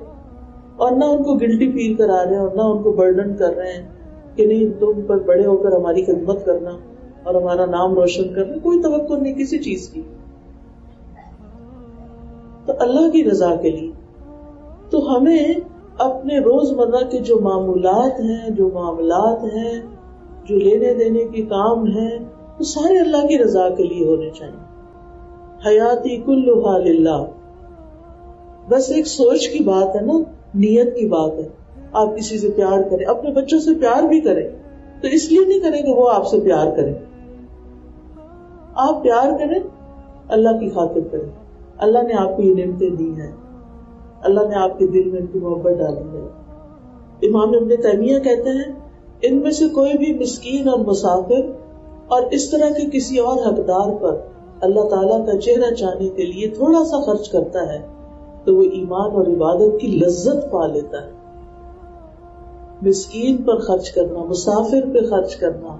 اور نہ ان کو گلٹی فیل کرا رہے ہیں اور نہ ان کو برڈن کر رہے ہیں کہ نہیں تم پر بڑے ہو کر ہماری خدمت کرنا اور ہمارا نام روشن کرنا. کوئی توقع نہیں کسی چیز کی. تو اللہ کی رضا کے لیے تو ہمیں اپنے روزمرہ کے جو معمولات ہیں، جو معاملات ہیں، جو لینے دینے کے کام ہیں، وہ سارے اللہ کی رضا کے لیے ہونے چاہیے. حیاتی کلھا للہ. بس ایک سوچ کی بات ہے نا، نیت کی بات ہے. آپ کسی سے پیار کریں، اپنے بچوں سے پیار بھی کریں تو اس لیے نہیں کریں کہ وہ آپ سے پیار کریں. آپ پیار کریں اللہ کی خاطر کریں. اللہ نے آپ کو یہ نعمتیں دی ہیں، اللہ نے آپ کے دل میں ان کی محبت ڈالی ہے. امام ابن تیمیہ کہتے ہیں ان میں سے کوئی بھی مسکین اور مسافر اور اس طرح کے کسی اور حقدار پر اللہ تعالیٰ کا چہرہ چاہنے کے لیے تھوڑا سا خرچ کرتا ہے تو وہ ایمان اور عبادت کی لذت پا لیتا ہے. مسکین پر خرچ کرنا، مسافر پہ خرچ کرنا،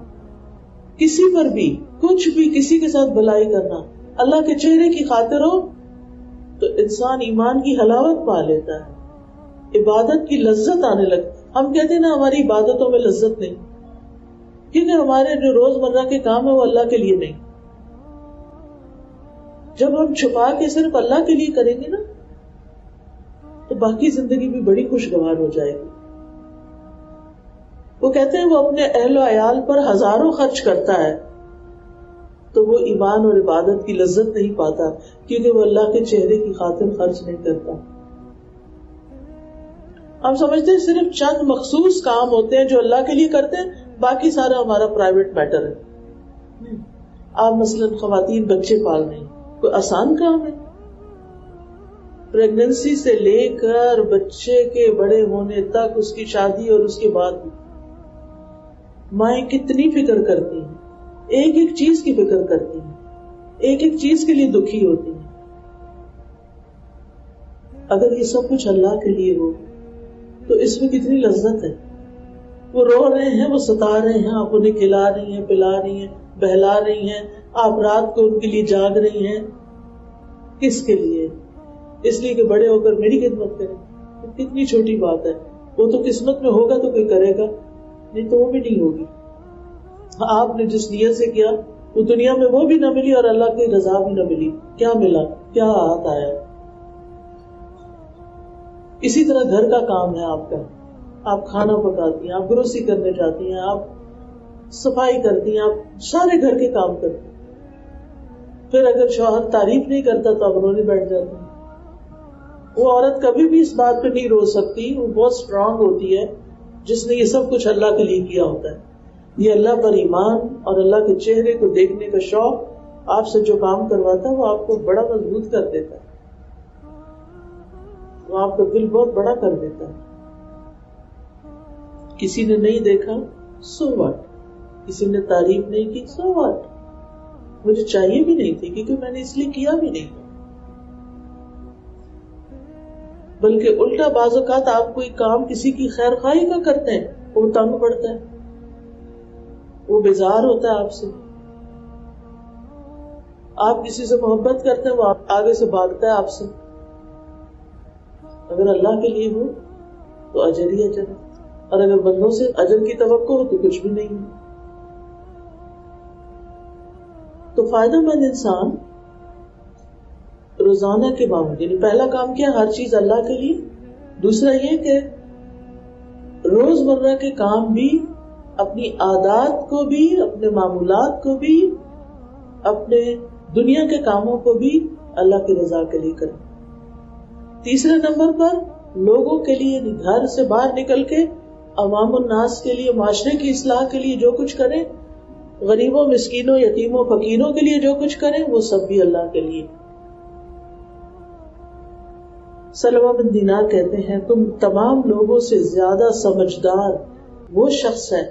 کسی پر بھی کچھ بھی، کسی کے ساتھ بھلائی کرنا اللہ کے چہرے کی خاطر ہو تو انسان ایمان کی حلاوت پا لیتا ہے، عبادت کی لذت آنے لگتی. ہم کہتے ہیں نا ہماری عبادتوں میں لذت نہیں، کیونکہ ہمارے جو روزمرہ کے کام ہے وہ اللہ کے لیے نہیں. جب ہم چھپا کے صرف اللہ کے لیے کریں گے نا تو باقی زندگی بھی بڑی خوشگوار ہو جائے گی. وہ کہتے ہیں وہ اپنے اہل و عیال پر ہزاروں خرچ کرتا ہے تو وہ ایمان اور عبادت کی لذت نہیں پاتا، کیونکہ وہ اللہ کے چہرے کی خاطر خرچ نہیں کرتا. ہم سمجھتے ہیں صرف چند مخصوص کام ہوتے ہیں جو اللہ کے لیے کرتے ہیں، باقی سارا ہمارا پرائیویٹ میٹر ہے. آپ مثلاً خواتین بچے پال رہی ہیں، کوئی آسان کام ہے؟ پریگننسی سے لے کر بچے کے بڑے ہونے تک، اس کی شادی اور اس کے بعد مائیں کتنی فکر کرتی ہیں، ایک ایک چیز کی فکر کرتی ہیں، ایک ایک چیز کے لیے دکھی ہوتی ہیں. اگر یہ سب کچھ اللہ کے لیے ہو تو اس میں کتنی لذت ہے. وہ رو رہے ہیں، وہ ستا رہے ہیں، آپ انہیں کھلا رہی ہیں، پلا رہی ہیں، بہلا رہی ہیں، آپ رات کو ان کے لیے جاگ رہی ہیں. کس کے لیے؟ اس لیے کہ بڑے ہو کر میری خدمت کریں. کتنی چھوٹی بات ہے. وہ تو قسمت میں ہوگا تو کوئی کرے گا، نہیں تو وہ بھی نہیں ہوگی. آپ نے جس نیت سے کیا وہ دنیا میں وہ بھی نہ ملی اور اللہ کی رضا بھی نہ ملی. کیا ملا؟ کیا ہاتھ آیا؟ اسی طرح گھر کا کام ہے آپ کا. آپ کھانا پکاتی ہیں، آپ گروسری کرنے جاتی ہیں، آپ صفائی کرتی ہیں، آپ سارے گھر کے کام کرتی ہیں. پھر اگر شوہر تعریف نہیں کرتا تو آپ رونے بیٹھ جاتے ہیں. وہ عورت کبھی بھی اس بات پہ نہیں رو سکتی، وہ بہت اسٹرانگ ہوتی ہے جس نے یہ سب کچھ اللہ کے لیے کیا ہوتا ہے. یہ اللہ پر ایمان اور اللہ کے چہرے کو دیکھنے کا شوق آپ سے جو کام کرواتا ہے وہ آپ کو بڑا مضبوط کر دیتا ہے، وہ آپ کا دل بہت بڑا کر دیتا ہے. کسی نے نہیں دیکھا سو واٹ، کسی نے تعریف نہیں کی سو واٹ. مجھے چاہیے بھی نہیں تھی کیونکہ میں نے اس لیے کیا بھی نہیں. بلکہ الٹا بعض اوقات آپ کوئی کام کسی کی خیر خواہی کا کرتے ہیں، وہ تنگ پڑتا ہے، وہ بیزار ہوتا ہے آپ سے. آپ کسی سے محبت کرتے ہیں، وہ آگے سے بھاگتا ہے آپ سے. اگر اللہ کے لیے ہو تو اجر ہی اجر ہے، اور اگر بندوں سے اجر کی توقع ہو تو کچھ بھی نہیں ہے. تو فائدہ مند انسان روزانہ کے معاملے، یعنی پہلا کام کیا، ہر چیز اللہ کے لیے. دوسرا یہ کہ روزمرہ کے کام بھی، اپنی عادات کو بھی، اپنے معمولات کو بھی، اپنے دنیا کے کاموں کو بھی اللہ کی رضا کے لیے کریں. تیسرے نمبر پر لوگوں کے لیے، گھر سے باہر نکل کے عوام الناس کے لیے، معاشرے کی اصلاح کے لیے جو کچھ کریں، غریبوں، مسکینوں، یتیموں، فقیروں کے لیے جو کچھ کریں، وہ سب بھی اللہ کے لیے. سلمہ بن دینار کہتے ہیں، تم تمام لوگوں سے زیادہ سمجھدار وہ شخص ہے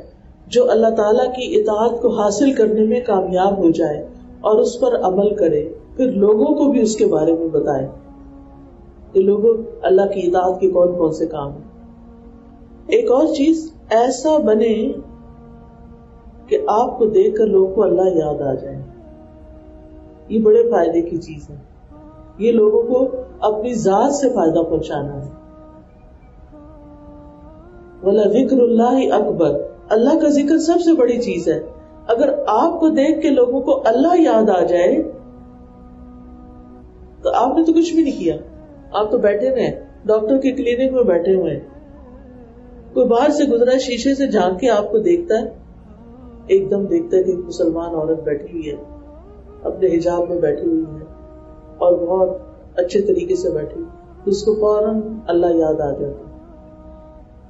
جو اللہ تعالیٰ کی اطاعت کو حاصل کرنے میں کامیاب ہو جائے اور اس پر عمل کرے، پھر لوگوں کو بھی اس کے بارے میں بتائے کہ لوگوں اللہ کی اطاعت کے کون کون سے کام ہیں. ایک اور چیز، ایسا بنے کہ آپ کو دیکھ کر لوگوں کو اللہ یاد آ جائے. یہ بڑے فائدے کی چیز ہے. یہ لوگوں کو اپنی ذات سے فائدہ پہنچانا ہے. وَلَذِكْرُ اللَّهِ أَكْبَرُ، اللہ کا ذکر سب سے بڑی چیز ہے. اگر آپ کو دیکھ کے لوگوں کو اللہ یاد آ جائے تو آپ نے تو کچھ بھی نہیں کیا. آپ تو بیٹھے ہوئے ہیں، ڈاکٹر کے کلینک میں بیٹھے ہوئے ہیں، کوئی باہر سے گزرا شیشے سے جھانک کے آپ کو دیکھتا ہے، ایک دم دیکھتا ہے کہ ایک مسلمان عورت بیٹھی ہوئی ہے، اپنے حجاب میں بیٹھی ہوئی ہے اور بہت اچھے طریقے سے بیٹھی ہوئی، تو اس کو فوراً اللہ یاد آ جاتا ہے.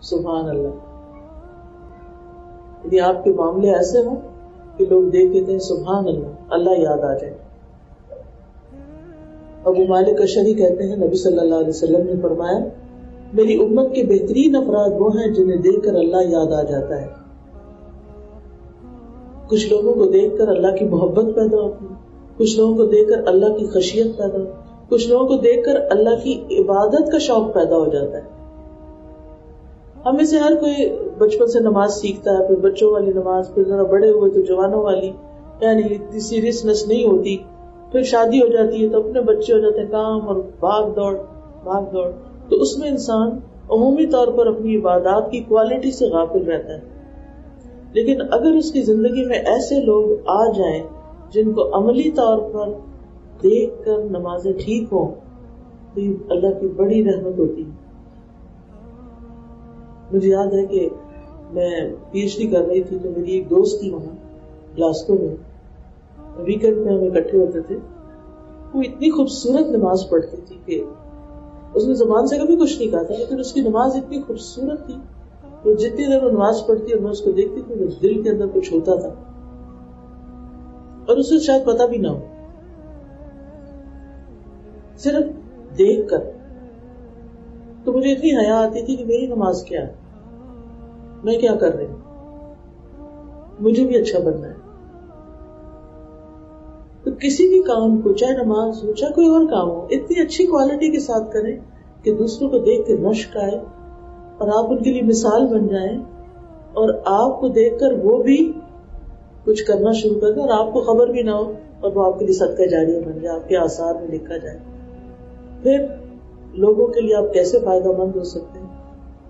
سبحان اللہ. یعنی آپ کے معاملے ایسے ہوں کہ لوگ دیکھ کہتے ہیں سبحان اللہ، اللہ یاد آ جائے. ابو مالک اشعری کہتے ہیں، نبی صلی اللہ علیہ وسلم نے فرمایا، میری امت کے بہترین افراد وہ ہیں جنہیں دیکھ کر اللہ یاد آ جاتا ہے. کچھ لوگوں کو دیکھ کر اللہ کی محبت پیدا ہوتی ہے، کچھ لوگوں کو دیکھ کر اللہ کی خشیت پیدا ہوتی ہے، کچھ لوگوں کو دیکھ کر اللہ کی عبادت کا شوق پیدا ہو جاتا ہے. ہمیں سے ہر کوئی بچپن سے نماز سیکھتا ہے، پھر بچوں والی نماز، پھر ذرا بڑے ہوئے تو جوانوں والی، یعنی اتنی سیریسنس نہیں ہوتی. پھر شادی ہو جاتی ہے تو اپنے بچے ہو جاتے ہیں، کام اور بھاگ دوڑ، تو اس میں انسان عمومی طور پر اپنی عبادات کی کوالٹی سے غافل رہتا ہے. لیکن اگر اس کی زندگی میں ایسے لوگ آ جائیں جن کو عملی طور پر دیکھ کر نمازیں ٹھیک ہوں، تو یہ اللہ کی بڑی رحمت ہوتی ہے. مجھے یاد ہے کہ میں پی ایچ ڈی کر رہی تھی تو میری ایک دوست تھی وہاں گلاسکو میں، ویکینڈ میں ہم اکٹھے ہوتے تھے. وہ اتنی خوبصورت نماز پڑھتی تھی کہ اس نے زبان سے کبھی کچھ نہیں کہا تھا، لیکن اس کی نماز اتنی خوبصورت تھی. وہ جتنی دیر وہ نماز پڑھتی اور میں اس کو دیکھتی تھی، تو دل کے اندر کچھ ہوتا تھا اور اسے شاید پتا بھی نہ ہو. صرف دیکھ کر تو مجھے اتنی حیا آتی تھی کہ میری نماز کیا ہے، میں کیا کر رہی ہوں، مجھے بھی اچھا بننا ہے. تو کسی بھی کام کو، چاہے نماز ہو چاہے کوئی اور کام ہو، اتنی اچھی کوالٹی کے ساتھ کریں کہ دوسروں کو دیکھ کے مشق آئے اور آپ ان کے لیے مثال بن جائیں، اور آپ کو دیکھ کر وہ بھی کچھ کرنا شروع کر دیں اور آپ کو خبر بھی نہ ہو، اور وہ آپ کے لیے صدقہ جاریہ بن جائے، آپ کے آثار میں لکھا جائے. پھر لوگوں کے لیے آپ کیسے فائدہ مند ہو سکتے ہیں؟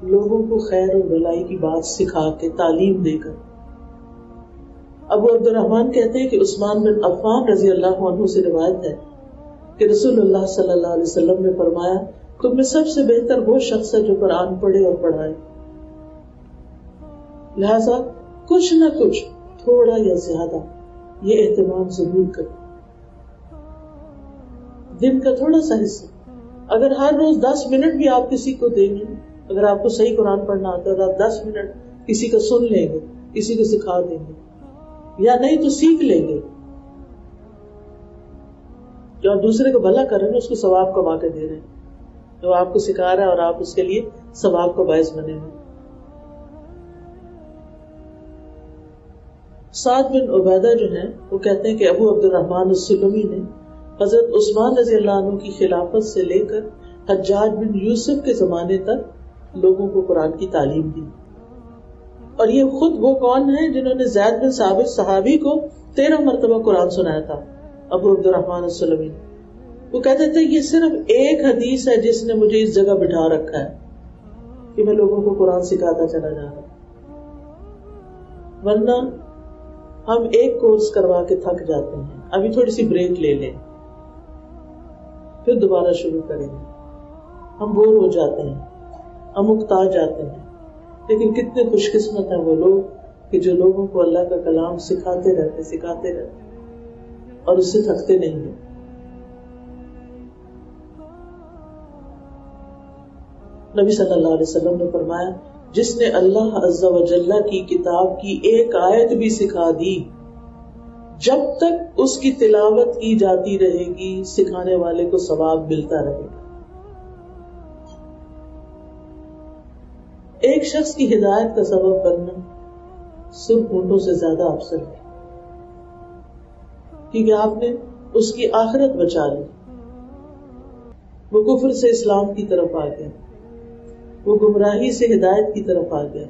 لوگوں کو خیر اور بھلائی کی بات سکھا کے، تعلیم دے کر. ابو عبد الرحمن کہتے ہیں کہ عثمان بن عفان رضی اللہ عنہ سے روایت ہے کہ رسول اللہ صلی اللہ علیہ وسلم نے فرمایا، تم میں سب سے بہتر وہ شخص ہے جو قرآن پڑھے اور پڑھائے. لہذا کچھ نہ کچھ، تھوڑا یا زیادہ، یہ اہتمام ضرور کریں. دن کا تھوڑا سا حصہ، اگر ہر روز 10 منٹ بھی آپ کسی کو دیں گے، اگر آپ کو صحیح قرآن پڑھنا آتا ہے، اگر آپ 10 منٹ کسی کا سن لیں گے، کسی کو سکھا دیں گے، یا نہیں تو سیکھ لیں گے، جو آپ دوسرے کو بھلا کر رہے ہیں اس کو ثواب کما کے دے رہے ہیں، جو آپ کو سکھا رہا ہے اور آپ اس کے لیے ثواب کا باعث بنے ہوئے. سعد بن عبیدہ جو ہیں وہ کہتے ہیں کہ ابو عبد الرحمن السلمی نے حضرت عثمان رضی اللہ عنہ کی خلافت سے لے کر حجاج بن یوسف کے زمانے تک لوگوں کو قرآن کی تعلیم دی. اور یہ خود وہ کون ہیں جنہوں نے زید بن ثابت صحابی کو 13 مرتبہ قرآن سنایا تھا, ابو عبد الرحمن السلمی. وہ کہتے تھے یہ صرف ایک حدیث ہے جس نے مجھے اس جگہ بٹھا رکھا ہے کہ میں لوگوں کو قرآن سکھاتا چلا جا رہا ہوں. ورنہ ہم ایک کورس کروا کے تھک جاتے ہیں, ابھی تھوڑی سی بریک لے لیں پھر دوبارہ شروع کریں گے. ہم بور ہو جاتے ہیں, ہم اکتا جاتے ہیں. لیکن کتنے خوش قسمت ہیں وہ لوگ کہ جو لوگوں کو اللہ کا کلام سکھاتے رہتے اور اس سے تھکتے نہیں ہیں. نبی صلی اللہ علیہ وسلم نے فرمایا جس نے اللہ عز و جل کی کتاب کی ایک آیت بھی سکھا دی, جب تک اس کی تلاوت کی جاتی رہے گی سکھانے والے کو ثواب ملتا رہے گا. ایک شخص کی ہدایت کا سبب بننا سرخ اونٹوں سے زیادہ افضل ہے, کیونکہ آپ نے اس کی آخرت بچا لی. وہ کفر سے اسلام کی طرف آ گیا, وہ گمراہی سے ہدایت کی طرف آ گیا,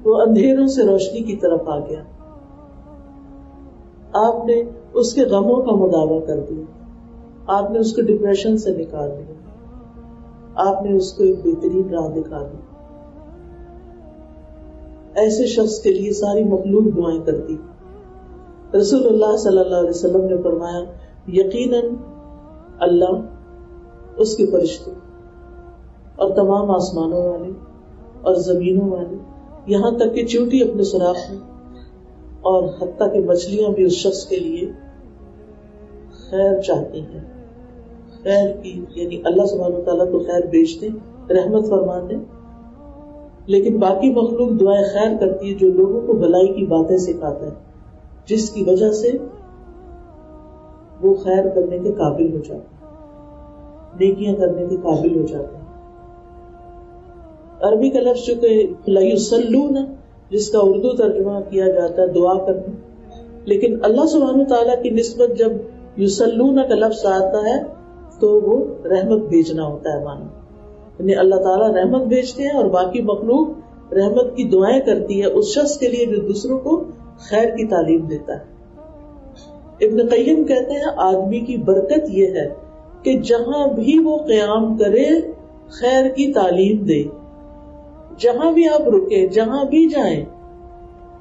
وہ اندھیروں سے روشنی کی طرف آ گیا. آپ نے اس کے غموں کا مداوع کر دیا, آپ نے اس کو ڈپریشن سے نکال دیا, آپ نے اس کو ایک بہترین راہ دکھا دی. ایسے شخص کے لیے ساری مخلوق دعائیں کرتی. رسول اللہ صلی اللہ علیہ وسلم نے فرمایا یقیناً اللہ, اس کے فرشتے اور تمام آسمانوں والے اور زمینوں والے, یہاں تک کہ چیونٹی اپنے سوراخ میں, اور حتیٰ کہ مچھلیاں بھی اس شخص کے لیے خیر چاہتی ہیں. خیر کی یعنی اللہ سبحانہ وتعالیٰ تو خیر بیچ دیں, رحمت فرما دیں, لیکن باقی مخلوق دعائیں خیر کرتی ہے جو لوگوں کو بھلائی کی باتیں سکھاتا ہے, جس کی وجہ سے وہ خیر کرنے کے قابل ہو جاتے ہیں, نیکیاں کرنے کے قابل ہو جاتے ہیں. عربی کا لفظ جو کہ یصلون, جس کا اردو ترجمہ کیا جاتا ہے دعا کرنا, لیکن اللہ سبحانہ تعالیٰ کی نسبت جب یصلون کا لفظ آتا ہے تو وہ رحمت بھیجنا ہوتا ہے معنی, یعنی اللہ تعالیٰ رحمت بھیجتے ہیں اور باقی مخلوق رحمت کی دعائیں کرتی ہے اس شخص کے لیے جو دوسروں کو خیر کی تعلیم دیتا ہے. ابن قیم کہتے ہیں آدمی کی برکت یہ ہے کہ جہاں بھی وہ قیام کرے خیر کی تعلیم دے. جہاں بھی آپ رکے, جہاں بھی جائیں,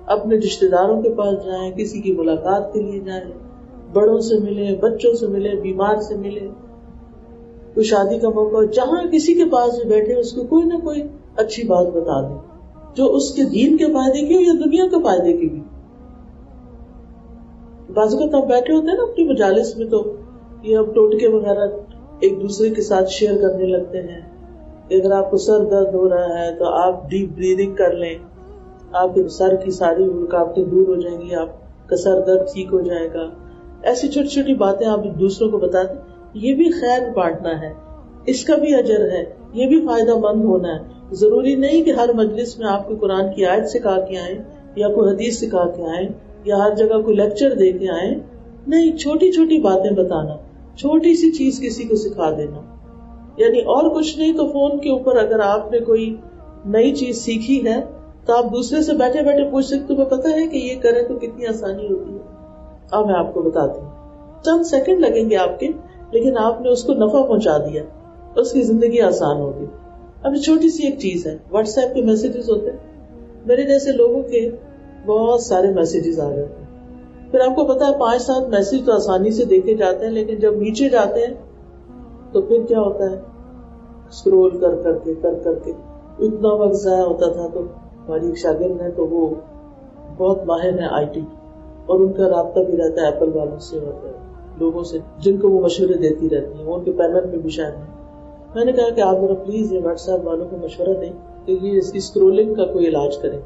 اپنے رشتے داروں کے پاس جائیں, کسی کی ملاقات کے لیے جائیں, بڑوں سے ملے, بچوں سے ملے, بیمار سے ملے, کوئی شادی کا موقع, جہاں کسی کے پاس بھی بیٹھے اس کو کوئی نہ کوئی اچھی بات بتا دیں جو اس کے دین کے فائدے کی ہو یا دنیا کے فائدے کی بھی. بعض اوقات آپ بیٹھے ہوتے ہیں نا اپنی مجالس میں, تو یہ اب ٹوٹکے وغیرہ ایک دوسرے کے ساتھ شیئر کرنے لگتے ہیں. اگر آپ کو سر درد ہو رہا ہے تو آپ ڈیپ بریدنگ کر لیں, آپ کے سر کی ساری رکاوٹیں دور ہو جائیں گی, آپ کا سر درد ٹھیک ہو جائے گا. ایسی چھوٹی چھوٹی باتیں آپ دوسروں کو بتا دیں, یہ بھی خیر بانٹنا ہے, اس کا بھی اجر ہے, یہ بھی فائدہ مند ہونا ہے. ضروری نہیں کہ ہر مجلس میں آپ کو قرآن کی آیت سکھا کے آئیں یا کوئی حدیث سکھا کے آئیں یا ہر جگہ کوئی لیکچر دے کے آئیں. نہیں, چھوٹی چھوٹی باتیں بتانا, چھوٹی سی چیز کسی کو سکھا دینا, یعنی اور کچھ نہیں تو فون کے اوپر اگر آپ نے کوئی نئی چیز سیکھی ہے تو آپ دوسرے سے بیٹھے بیٹھے پوچھ سکتے, تمہیں پتہ ہے کہ یہ کریں تو کتنی آسانی ہوتی ہے. اب میں آپ کو بتاتی ہوں, چند سیکنڈ لگیں گے آپ کے, لیکن آپ نے اس کو نفع پہنچا دیا, اس کی زندگی آسان ہوگی. اب چھوٹی سی ایک چیز ہے, واٹس ایپ کے میسیجز ہوتے ہیں, میرے جیسے لوگوں کے بہت سارے میسیجز آ جاتے ہیں. پھر آپ کو پتا ہے 5-7 میسج تو آسانی سے دیکھے جاتے ہیں, لیکن جب نیچے جاتے ہیں تو پھر کیا ہوتا ہے, اسکرول کر کر کے اتنا وقت ضائع ہوتا تھا. تو ہماری ایک شاگرد ہے تو وہ بہت ماہر ہے آئی ٹی, اور ان کا رابطہ بھی رہتا ہے ایپل والوں سے اور لوگوں سے جن کو وہ مشورے دیتی رہتی ہیں, وہ ان کے پینل میں بھی شامل ہیں. میں نے کہا کہ آپ ذرا پلیز یہ واٹس ایپ والوں کو مشورہ دیں کہ یہ اس کی اسکرولنگ کا کوئی علاج کریں.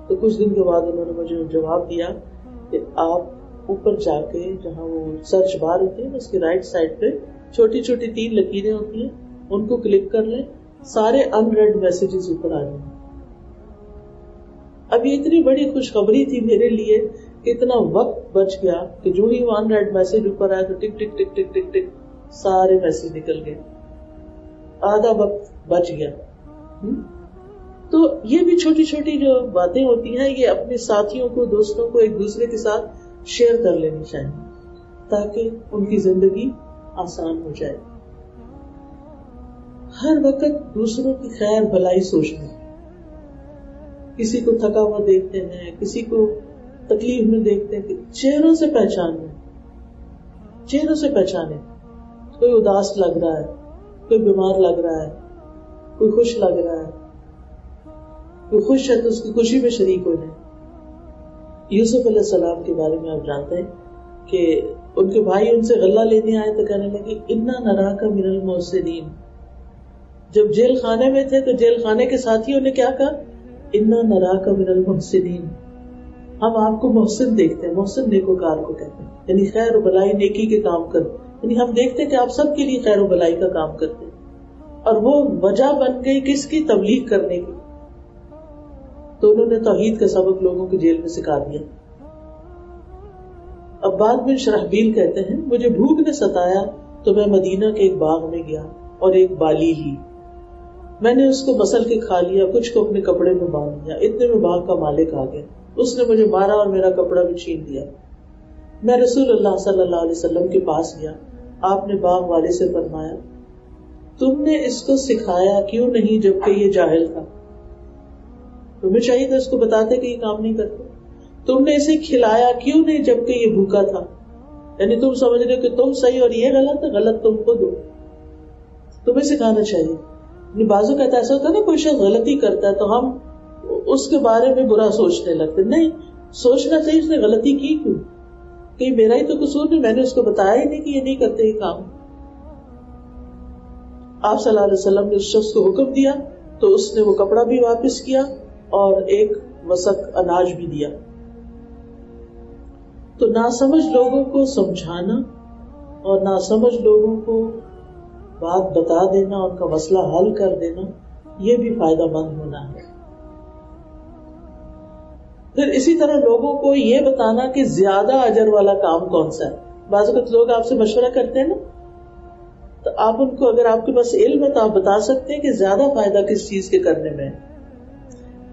تو کچھ دن کے بعد انہوں نے مجھے جواب دیا کہ آپ اوپر جا کے جہاں وہ سرچ بار ہوتی ہے اس کی رائٹ سائڈ پہ چھوٹی چھوٹی 3 لکیریں ہوتی ہیں, ان کو کلک کر لیں, سارے ان ریڈ میسیجز اوپر آ جائیں. اب یہ اتنی بڑی خوشخبری تھی میرے لیے کہ اتنا وقت بچ گیا کہ جو ہی وہ ان ریڈ میسج اوپر آیا تو ٹک ٹک ٹک ٹک ٹک ٹک سارے میسج نکل گئے. آدھا وقت بچ گیا. تو یہ بھی چھوٹی چھوٹی جو باتیں ہوتی ہیں یہ اپنے ساتھیوں کو دوستوں کو ایک دوسرے کے ساتھ شیئر کر لینی چاہیے تاکہ ان کی زندگی آسان ہو جائے. ہر وقت دوسروں کی خیر بھلائی سوچنا. کسی کو تھکا ہوا دیکھتے ہیں, کسی کو تکلیف میں دیکھتے ہیں, چہروں سے پہچاننا, چہروں سے پہچانے. کوئی اداس لگ رہا ہے, کوئی بیمار لگ رہا ہے, کوئی خوش لگ رہا ہے, کوئی خوش ہے تو اس کی خوشی میں شریک ہو جائے. یوسف علیہ السلام کے بارے میں آپ جانتے ہیں کہ ان کے بھائی ان سے غلہ لینے آئے تو کہنے لگے انا نراک من المحسنین. جب جیل خانے میں تھے تو جیل خانے کے ساتھیوں نے کیا کہا, انا نراک من المحسنین, ہم آپ کو محسن دیکھتے ہیں. محسن نیکوکار کو کہتے ہیں, یعنی خیر و بلائی نیکی کے کام کرتے. یعنی ہم دیکھتے ہیں کہ آپ سب کے لیے خیر و بلائی کا کام کرتے ہیں. اور وہ وجہ بن گئی کس کی, تبلیغ کرنے کی. تو انہوں نے توحید کا سبق لوگوں کی جیل میں سکھا دیا. عباد بن شرحبیل کہتے ہیں مجھے بھوک نے ستایا تو میں مدینہ کے ایک باغ میں گیا اور ایک بالی لی. میں نے اس کو مسل کے کھا لیا, کچھ کو اپنے کپڑے میں باندھ لیا. اتنے میں باغ کا مالک آ گیا, اس نے مجھے مارا اور میرا کپڑا بھی چھین دیا. میں رسول اللہ صلی اللہ علیہ وسلم کے پاس گیا. آپ نے باغ والے سے فرمایا تم نے اس کو سکھایا کیوں نہیں جبکہ یہ جاہل تھا. تمہیں چاہیے تھا اس کو بتاتے کہ یہ کام نہیں کرتے. تم نے اسے کھلایا کیوں نہیں جبکہ یہ بھوکا تھا. یعنی تم سمجھ رہے ہو کہ تم صحیح اور یہ غلط ہے, غلط تم کو دو. تمہیں سکھانا چاہیے. بازو کہتا ایسا ہوتا ہے نا, کوئی شخص غلطی کرتا ہے تو ہم اس کے بارے میں برا سوچنے لگتے. نہیں, سوچنا چاہیے اس نے غلطی کی کیوں, کہیں میرا ہی تو قصور نہیں, میں نے اس کو بتایا ہی نہیں کہ یہ نہیں کرتے یہ کام. آپ صلی اللہ علیہ وسلم نے اس شخص کو حکم دیا تو اس نے وہ کپڑا بھی واپس کیا اور ایک وسق اناج بھی دیا. تو ناسمجھ لوگوں کو سمجھانا اور ناسمجھ لوگوں کو بات بتا دینا, ان کا مسئلہ حل کر دینا, یہ بھی فائدہ مند ہونا ہے. پھر اسی طرح لوگوں کو یہ بتانا کہ زیادہ اجر والا کام کون سا ہے. بعض اوقات لوگ آپ سے مشورہ کرتے ہیں نا, تو آپ ان کو, اگر آپ کے پاس علم ہے تو آپ بتا سکتے ہیں کہ زیادہ فائدہ کس چیز کے کرنے میں ہے.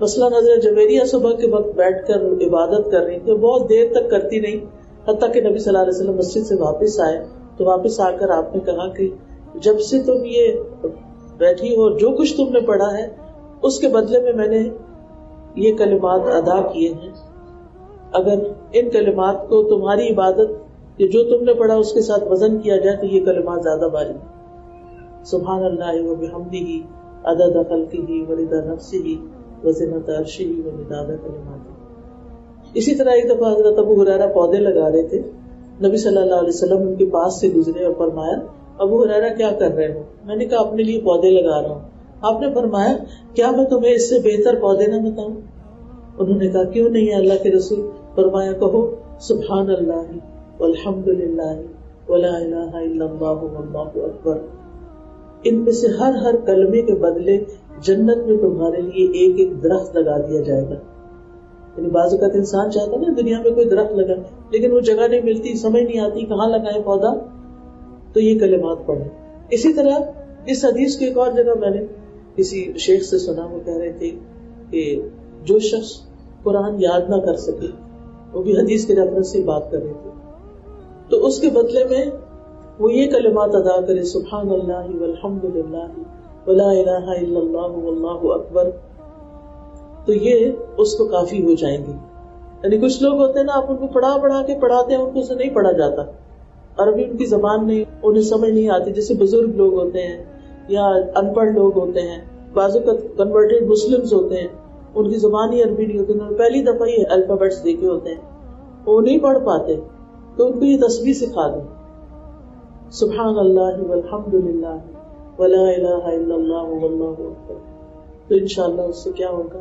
مثلاً حضرت جویریہ صبح کے وقت بیٹھ کر عبادت کر رہی تھی, بہت دیر تک کرتی نہیں, حتیٰ کہ نبی صلی اللہ علیہ وسلم مسجد سے واپس آئے تو واپس آ کر آپ نے کہا کہ جب سے تم یہ بیٹھی ہو, جو کچھ تم نے پڑھا ہے اس کے بدلے میں نے یہ کلمات ادا کیے ہیں. اگر ان کلمات کو تمہاری عبادت کہ جو تم نے پڑھا اس کے ساتھ وزن کیا جائے تو یہ کلمات زیادہ بھاری. سبحان اللہ و بحمدہ عدد خلقہ ورضا نفسہ وزنۃ عرشہ ومداد کلماتہ. اسی طرح ایک دفعہ حضرت ابو ہریرہ پودے لگا رہے تھے, نبی صلی اللہ علیہ وسلم ان کے پاس سے گزرے اور فرمایا ابو ہریرہ کیا کر رہے ہو؟ میں نے کہا اپنے لیے پودے لگا رہا ہوں. آپ نے فرمایا کیا میں تمہیں اس سے بہتر پودے نہ بتاؤں؟ انہوں نے کہا کیوں نہیں ہے اللہ کے رسول. فرمایا کہو سبحان اللہ والحمد للہ ولا الہ الا اللہ واللہ اکبر. ان میں سے ہر کلمے کے بدلے جنت میں تمہارے لیے ایک ایک درخت لگا دیا جائے گا. یعنی بعض اوقات انسان چاہتا ہے نا دنیا میں کوئی درخت لگا, لیکن وہ جگہ نہیں ملتی, سمجھ نہیں آتی کہاں لگائے پودا, تو یہ کلمات پڑھیں. اسی طرح اس حدیث کو ایک اور جگہ میں نے کسی شیخ سے سنا, وہ کہہ رہے تھے کہ جو شخص قرآن یاد نہ کر سکے, وہ بھی حدیث کے ریفرنس سے بات کر رہے تھے, تو اس کے بدلے میں وہ یہ کلمات ادا کرے سبحان اللہ والحمد للہ ولا الہ الا اللہ واللہ اکبر, تو یہ اس کو کافی ہو جائیں گے. یعنی کچھ لوگ ہوتے ہیں نا, آپ ان کو پڑھا کے پڑھاتے ہیں, ان کو سے نہیں پڑھا جاتا, عربی ان کی زبان نہیں, انہیں سمجھ نہیں آتی. جیسے بزرگ لوگ ہوتے ہیں یا ان پڑھ لوگ ہوتے ہیں, بعض اوقات کنورٹڈ مسلمز ہوتے ہیں, ان کی زبان ہی عربی نہیں ہوتی, انہوں نے پہلی دفعہ یہ الفابیٹس دیکھے ہوتے ہیں, وہ نہیں پڑھ پاتے, تو ان کو یہ تسبیح سکھا دیں سبحان اللہ والحمد للہ ولا الہ الا اللہ واللہ اکبر. تو انشاءاللہ اس سے کیا ہوگا,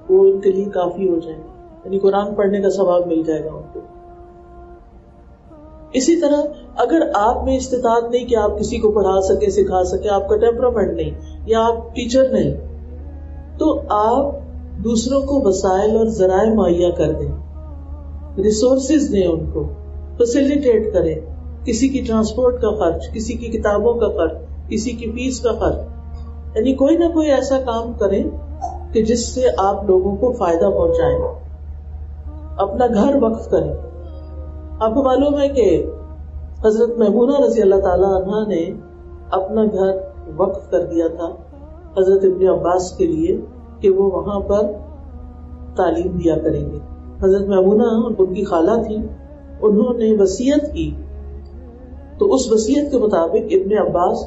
وہ ان کے لیے کافی ہو جائے گا, یعنی قرآن پڑھنے کا ثواب مل جائے گا ان کو. اسی طرح اگر آپ میں استطاعت نہیں کہ آپ کسی کو پڑھا سکے سکھا سکے, آپ کا ٹیمپرامنٹ نہیں یا آپ ٹیچر نہیں, تو آپ دوسروں کو وسائل اور ذرائع مہیا کر دیں, ریسورسز دیں, ان کو فیسیلیٹیٹ کریں, کسی کی ٹرانسپورٹ کا خرچ، کسی کی کتابوں کا خرچ، کسی کی فیس کا خرچ، یعنی کوئی نہ کوئی ایسا کام کریں کہ جس سے آپ لوگوں کو فائدہ پہنچائیں. اپنا گھر وقف کریں. آپ کو معلوم ہے کہ حضرت میمونہ رضی اللہ تعالی عنہ نے اپنا گھر وقف کر دیا تھا حضرت ابن عباس کے لیے کہ وہ وہاں پر تعلیم دیا کریں گے. حضرت میمونہ ان کی خالہ تھی، انہوں نے وصیت کی تو اس وصیت کے مطابق ابن عباس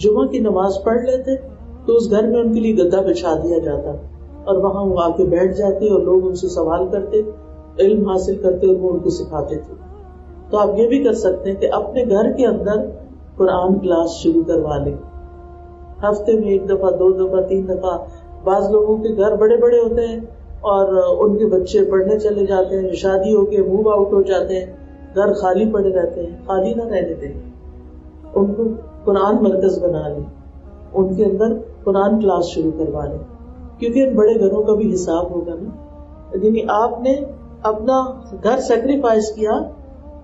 جمعہ کی نماز پڑھ لیتے تو اس گھر میں ان کے لیے گدا بچھا دیا جاتا اور وہاں وہ آ کے بیٹھ جاتے اور لوگ ان سے سوال کرتے، علم حاصل کرتے اور وہ ان کو سکھاتے تھے. تو آپ یہ بھی کر سکتے ہیں کہ اپنے گھر کے اندر قرآن کلاس شروع کروا لیں. ہفتے میں 1 دفعہ 2 دفعہ 3 دفعہ. بعض لوگوں کے گھر بڑے بڑے ہوتے ہیں اور ان کے بچے پڑھنے چلے جاتے ہیں، شادی ہو کے موو آؤٹ ہو جاتے ہیں، گھر خالی پڑے رہتے ہیں. خالی نہ رہنے دیں، ان کو قرآن مرکز بنا لیں، ان کے اندر قرآن کلاس شروع کروا لیں، کیونکہ ان بڑے گھروں کا بھی حساب ہوگا نا. یعنی آپ نے اپنا گھر سیکریفائز کیا،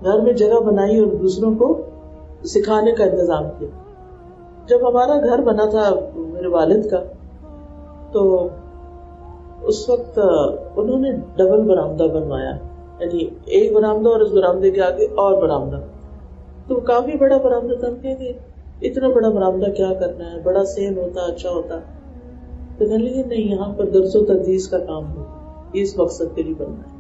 گھر میں جگہ بنائی اور دوسروں کو سکھانے کا انتظام کیا. جب ہمارا گھر بنا تھا میرے والد کا تو اس وقت انہوں نے ڈبل برآمدہ بنوایا، یعنی ایک برآمدہ اور اس برآمدے کے آگے اور برآمدہ. تو کافی بڑا برآمدہ تھا. ہم کہ اتنا بڑا برآمدہ کیا کرنا ہے، بڑا سین ہوتا اچھا ہوتا. تو کہنے لگے نہیں، یہاں پر درس و تدریس کا کام ہو، اس مقصد کے لیے بننا ہے.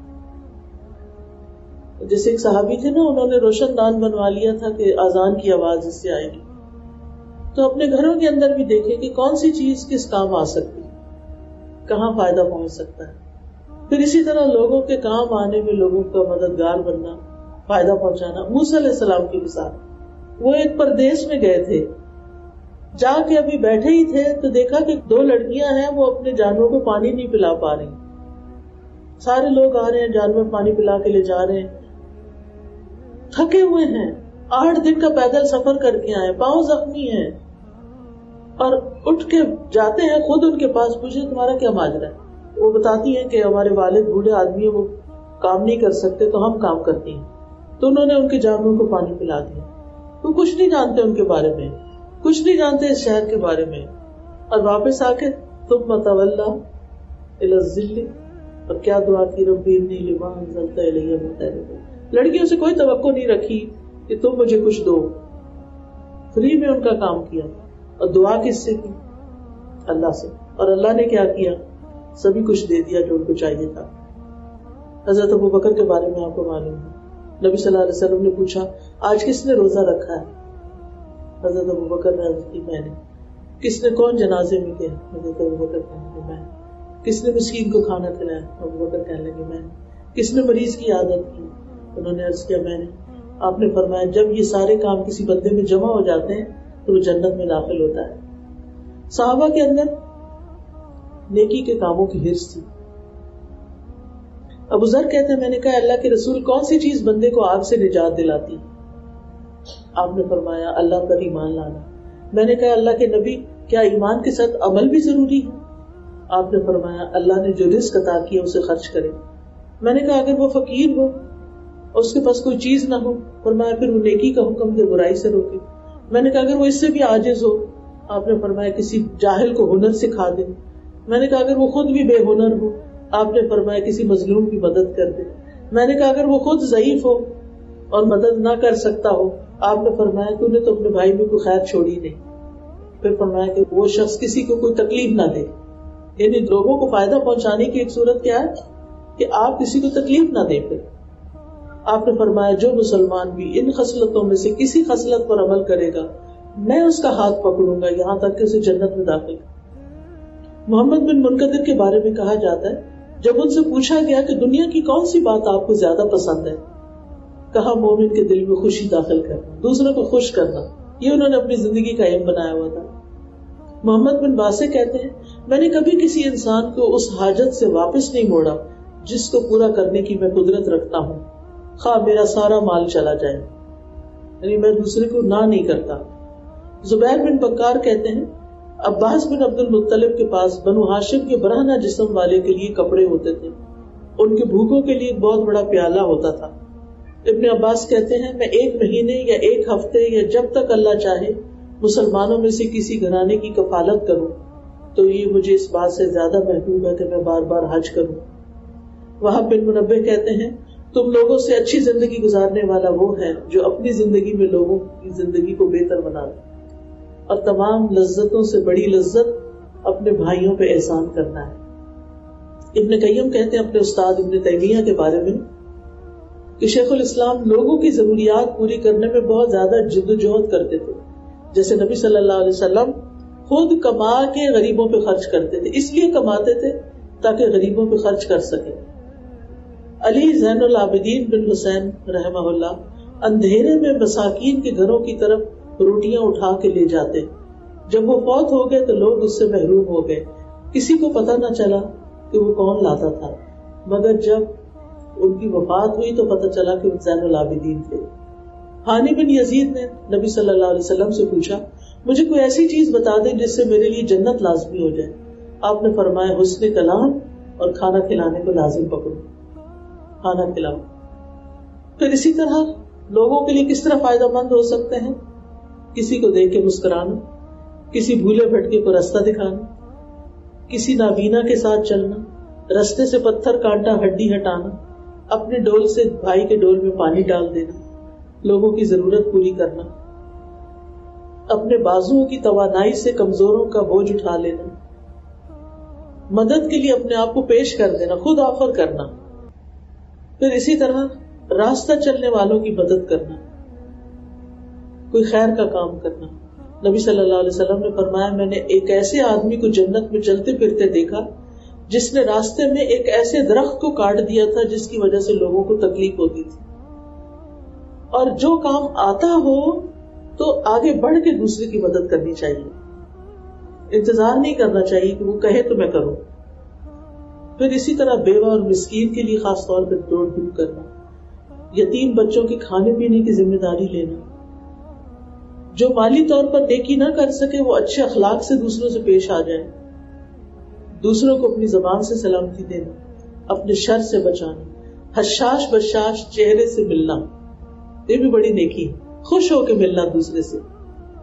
جیسے ایک صحابی تھے نا، انہوں نے روشن دان بنوا لیا تھا کہ اذان کی آواز اس سے آئے گی. تو اپنے گھروں کے اندر بھی دیکھیں کہ کون سی چیز کس کام آ سکتی، کہاں فائدہ پہنچ سکتا ہے. پھر اسی طرح لوگوں کے کام آنے میں لوگوں کا مددگار بننا، فائدہ پہنچانا. موسیٰ علیہ السلام کی مثال، وہ ایک پردیس میں گئے تھے، جا کے ابھی بیٹھے ہی تھے تو دیکھا کہ 2 لڑکیاں ہیں، وہ اپنے جانوروں کو پانی نہیں پلا پا رہی. سارے لوگ آ رہے ہیں، جانور پانی پلا کے لے جا رہے ہیں، تھکے ہوئے ہیں، 8 دن کا پیدل سفر کر کے آئے، پاؤں زخمی ہیں، اور اٹھ کے جاتے ہیں خود ان کے پاس، پوچھے تمہارا کیا ماجرا ہے. وہ بتاتی ہیں کہ ہمارے والد بوڑھے آدمی ہیں، وہ کام نہیں کر سکتے تو ہم کام کرتی ہیں. تو انہوں نے ان کے جانوروں کو پانی پلا دیا. وہ کچھ نہیں جانتے ان کے بارے میں، کچھ نہیں جانتے اس شہر کے بارے میں. اور واپس آ کے ثم تولی الی الظل، اور کیا دعا کی، ربی انی لما انزلت الی من خیر. لڑکیوں سے کوئی توقع نہیں رکھی کہ تم مجھے کچھ دو، فری میں ان کا کام کیا. اور دعا کس سے کی؟ اللہ سے. اور اللہ نے کیا کیا؟ سبھی کچھ دے دیا جو ان کو چاہیے تھا. حضرت ابوبکر کے بارے میں آپ کو معلوم ہے، نبی صلی اللہ علیہ وسلم نے پوچھا آج کس نے روزہ رکھا ہے؟ حضرت ابوبکر نے عرض کی میں نے. کس نے کون جنازے میں گئے؟ حضرت ابوبکر کہنے لگے میں. کس نے مسکین کو کھانا کھلایا؟ ابوبکر کہنے لگے میں. کس نے مریض کی عادت کی؟ انہوں نے عرض کیا میں نے. آپ نے فرمایا جب یہ سارے کام کسی بندے میں جمع ہو جاتے ہیں تو وہ جنت میں داخل ہوتا ہے. صحابہ کے اندر نیکی کے کاموں کی حرص تھی. ابو ذر کہتے ہیں میں نے کہا اللہ کے رسول کون سی چیز بندے کو آگ سے نجات دلاتی؟ آپ نے فرمایا اللہ پر ایمان لانا. میں نے کہا اللہ کے نبی کیا ایمان کے ساتھ عمل بھی ضروری ہے؟ آپ نے فرمایا اللہ نے جو رزق عطا کیا اسے خرچ کرے. میں نے کہا اگر وہ فقیر ہو اور اس کے پاس کوئی چیز نہ ہو، فرمایا پھر وہ نیکی کا حکم دے، برائی سے روکے. میں نے کہا اگر وہ اس سے بھی عاجز ہو، آپ نے فرمایا کسی جاہل کو ہنر سکھا دے. میں نے کہا اگر وہ خود بھی بے ہنر ہو، آپ نے فرمایا کسی مظلوم کی مدد کر دے. میں نے کہا اگر وہ خود ضعیف ہو اور مدد نہ کر سکتا ہو، آپ نے فرمایا تو نے تو اپنے بھائی میں کوئی خیر چھوڑی نہیں. پھر فرمایا کہ وہ شخص کسی کو کوئی تکلیف نہ دے. یعنی لوگوں کو فائدہ پہنچانے کی ایک صورت کیا ہے کہ آپ کسی کو تکلیف نہ دیں. پھر آپ نے فرمایا جو مسلمان بھی ان خصلتوں میں سے کسی خصلت پر عمل کرے گا میں اس کا ہاتھ پکڑوں گا یہاں تک کہ اسے جنت میں داخل. محمد بن منقدر کے بارے میں کہا جاتا ہے جب ان سے پوچھا گیا کہ دنیا کی کون سی بات آپ کو زیادہ پسند ہے، کہا مومن کے دل میں خوشی داخل کرنا، دوسروں کو خوش کرنا. یہ انہوں نے اپنی زندگی کا ایم بنایا ہوا تھا. محمد بن باسے کہتے ہیں میں نے کبھی کسی انسان کو اس حاجت سے واپس نہیں موڑا جس کو پورا کرنے کی میں قدرت رکھتا ہوں، خواہ میرا سارا مال چلا جائے. یعنی میں دوسرے کو نہ نہیں کرتا. زبیر بن بکار کہتے ہیں عباس بن عبد المطلب کے پاس بنو ہاشم کے برہنہ جسم والے کے لیے کپڑے ہوتے تھے. ان کے بھوکوں کے لیے بہت بڑا پیالہ ہوتا تھا. ابن عباس کہتے ہیں میں 1 مہینے یا 1 ہفتے یا جب تک اللہ چاہے مسلمانوں میں سے کسی گھرانے کی کفالت کروں تو یہ مجھے اس بات سے زیادہ محبوب ہے کہ میں بار بار حج کروں. وہاب بن منبہ کہتے ہیں تم لوگوں سے اچھی زندگی گزارنے والا وہ ہے جو اپنی زندگی میں لوگوں کی زندگی کو بہتر بنا دے, اور تمام لذتوں سے بڑی لذت اپنے بھائیوں پہ احسان کرنا ہے. ابن قیم کہتے ہیں اپنے استاد ابن تیمیہ کے بارے میں کہ شیخ الاسلام لوگوں کی ضروریات پوری کرنے میں بہت زیادہ جد و جہد کرتے تھے. جیسے نبی صلی اللہ علیہ وسلم خود کما کے غریبوں پہ خرچ کرتے تھے, اس لیے کماتے تھے تاکہ غریبوں پہ خرچ کر سکیں. علی زین العابدین بن حسین رحمہ اللہ اندھیرے میں مساکین کے گھروں کی طرف روٹیاں اٹھا کے لے جاتے. جب وہ فوت ہو گئے تو لوگ اس سے محروم ہو گئے, کسی کو پتہ نہ چلا کہ وہ کون لاتا تھا, مگر جب ان کی وفات ہوئی تو پتہ چلا کہ وہ زین العابدین تھے. حانی بن یزید نے نبی صلی اللہ علیہ وسلم سے پوچھا مجھے کوئی ایسی چیز بتا دیں جس سے میرے لیے جنت لازمی ہو جائے. آپ نے فرمایا حسن کلام اور کھانا کھلانے کو لازم پکڑو, کھانا کھلاؤ. پھر اسی طرح لوگوں کے لیے کس طرح فائدہ مند ہو سکتے ہیں, کسی کو دیکھ کے مسکرانا, کسی بھولے بھٹکے کو راستہ دکھانا, کسی نابینا کے ساتھ چلنا, رستے سے پتھر کانٹا ہڈی ہٹانا, اپنے ڈول سے بھائی کے ڈول میں پانی ڈال دینا, لوگوں کی ضرورت پوری کرنا, اپنے بازوؤں کی توانائی سے کمزوروں کا بوجھ اٹھا لینا, مدد کے لیے اپنے آپ کو پیش کر دینا, خود آفر کرنا. پھر اسی طرح راستہ چلنے والوں کی مدد کرنا, کوئی خیر کا کام کرنا. نبی صلی اللہ علیہ وسلم نے فرمایا میں نے ایک ایسے آدمی کو جنت میں چلتے پھرتے دیکھا جس نے راستے میں ایک ایسے درخت کو کاٹ دیا تھا جس کی وجہ سے لوگوں کو تکلیف ہوتی تھی. اور جو کام آتا ہو تو آگے بڑھ کے دوسرے کی مدد کرنی چاہیے, انتظار نہیں کرنا چاہیے کہ وہ کہے تو میں کروں. پھر اسی طرح بیوہ اور مسکین کے لیے خاص طور پر دوڑ دھوپ کرنا, یتیم بچوں کے کھانے پینے کی ذمہ داری لینا, جو مالی طور پر نیکی نہ کر سکے وہ اچھے اخلاق سے دوسروں سے پیش آ جائے, دوسروں کو اپنی زبان سے سلامتی دینا, اپنے شر سے بچانا, حشاش بشاش چہرے سے ملنا, یہ بھی بڑی نیکی ہے. خوش ہو کے ملنا دوسرے سے,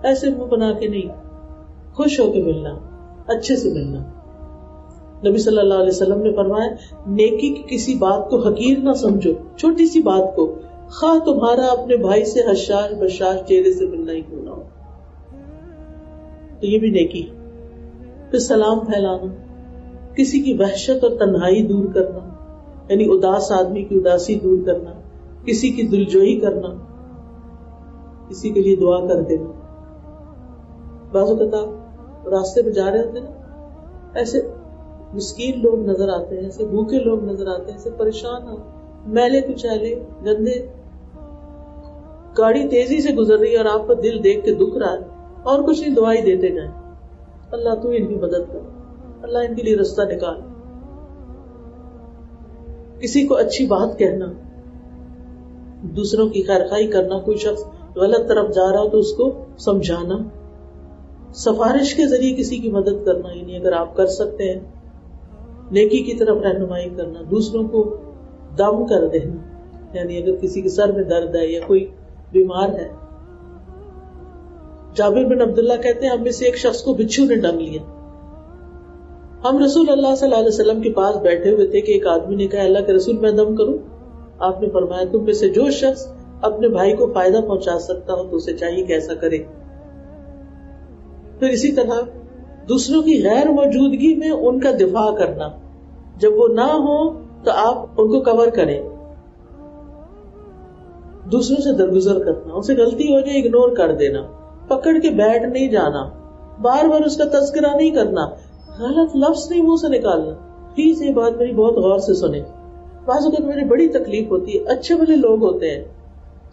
ایسے منہ بنا کے نہیں, خوش ہو کے ملنا, اچھے سے ملنا. نبی صلی اللہ علیہ وسلم نے فرمایا نیکی کی کسی بات کو حقیر نہ سمجھو, چھوٹی سی بات کو, خواہ تمہارا اپنے بھائی سے حشاش بشاش چہرے سے ملنا ہی کیوں نہ ہو, تو یہ بھی نیکی. پھر سلام پھیلانا, کسی کی وحشت اور تنہائی دور کرنا, یعنی اداس آدمی کی اداسی دور کرنا, کسی کی دلجوئی کرنا, کسی کے لیے دعا کر دینا. بعض اوقات راستے پہ جا رہے ہوتے نا, ایسے مسکین لوگ نظر آتے ہیں, ایسے بھوکے لوگ نظر آتے ہیں, ایسے پریشان ہیں, میلے کچیلے گندے, گاڑی تیزی سے گزر رہی ہے اور آپ کا دل دیکھ کے دکھ رہا ہے, اور کچھ نہیں, دعائی دیتے جائیں اللہ تو ان کی مدد کر, اللہ ان کے لیے راستہ نکال. کسی کو اچھی بات کہنا, دوسروں کی خیرخواہی کرنا, کوئی شخص غلط طرف جا رہا ہو تو اس کو سمجھانا, سفارش کے ذریعے کسی کی مدد کرنا, یعنی اگر آپ کر سکتے ہیں نیکی کی طرف رہنمائی کرنا, دوسروں کو دم کر دینا, یعنی اگر کسی کے سر میں درد ہے یا کوئی بیمار ہے. جابر بن عبداللہ کہتے ہیں ہم میں سے ایک شخص کو بچھو نے ڈنگ لیا. ہم رسول اللہ صلی اللہ علیہ وسلم کے پاس بیٹھے ہوئے تھے کہ ایک آدمی نے کہا اللہ کے رسول میں دم کروں. آپ نے فرمایا تم میں سے جو شخص اپنے بھائی کو فائدہ پہنچا سکتا ہو تو اسے چاہیے کہ ایسا کرے. پھر اسی طرح دوسروں کی غیر موجودگی میں ان کا دفاع کرنا, جب وہ نہ ہو تو آپ ان کو کور کریں, دوسروں سے درگزر کرنا, ان سے غلطی ہو جائے اگنور کر دینا, پکڑ کے بیٹھ نہیں جانا, بار بار اس کا تذکرہ نہیں کرنا, غلط لفظ نہیں منہ سے نکالنا. پلیز یہ بات میری بہت غور سے سنیں, بعض اوقات میری بڑی تکلیف ہوتی ہے, اچھے بھلے لوگ ہوتے ہیں,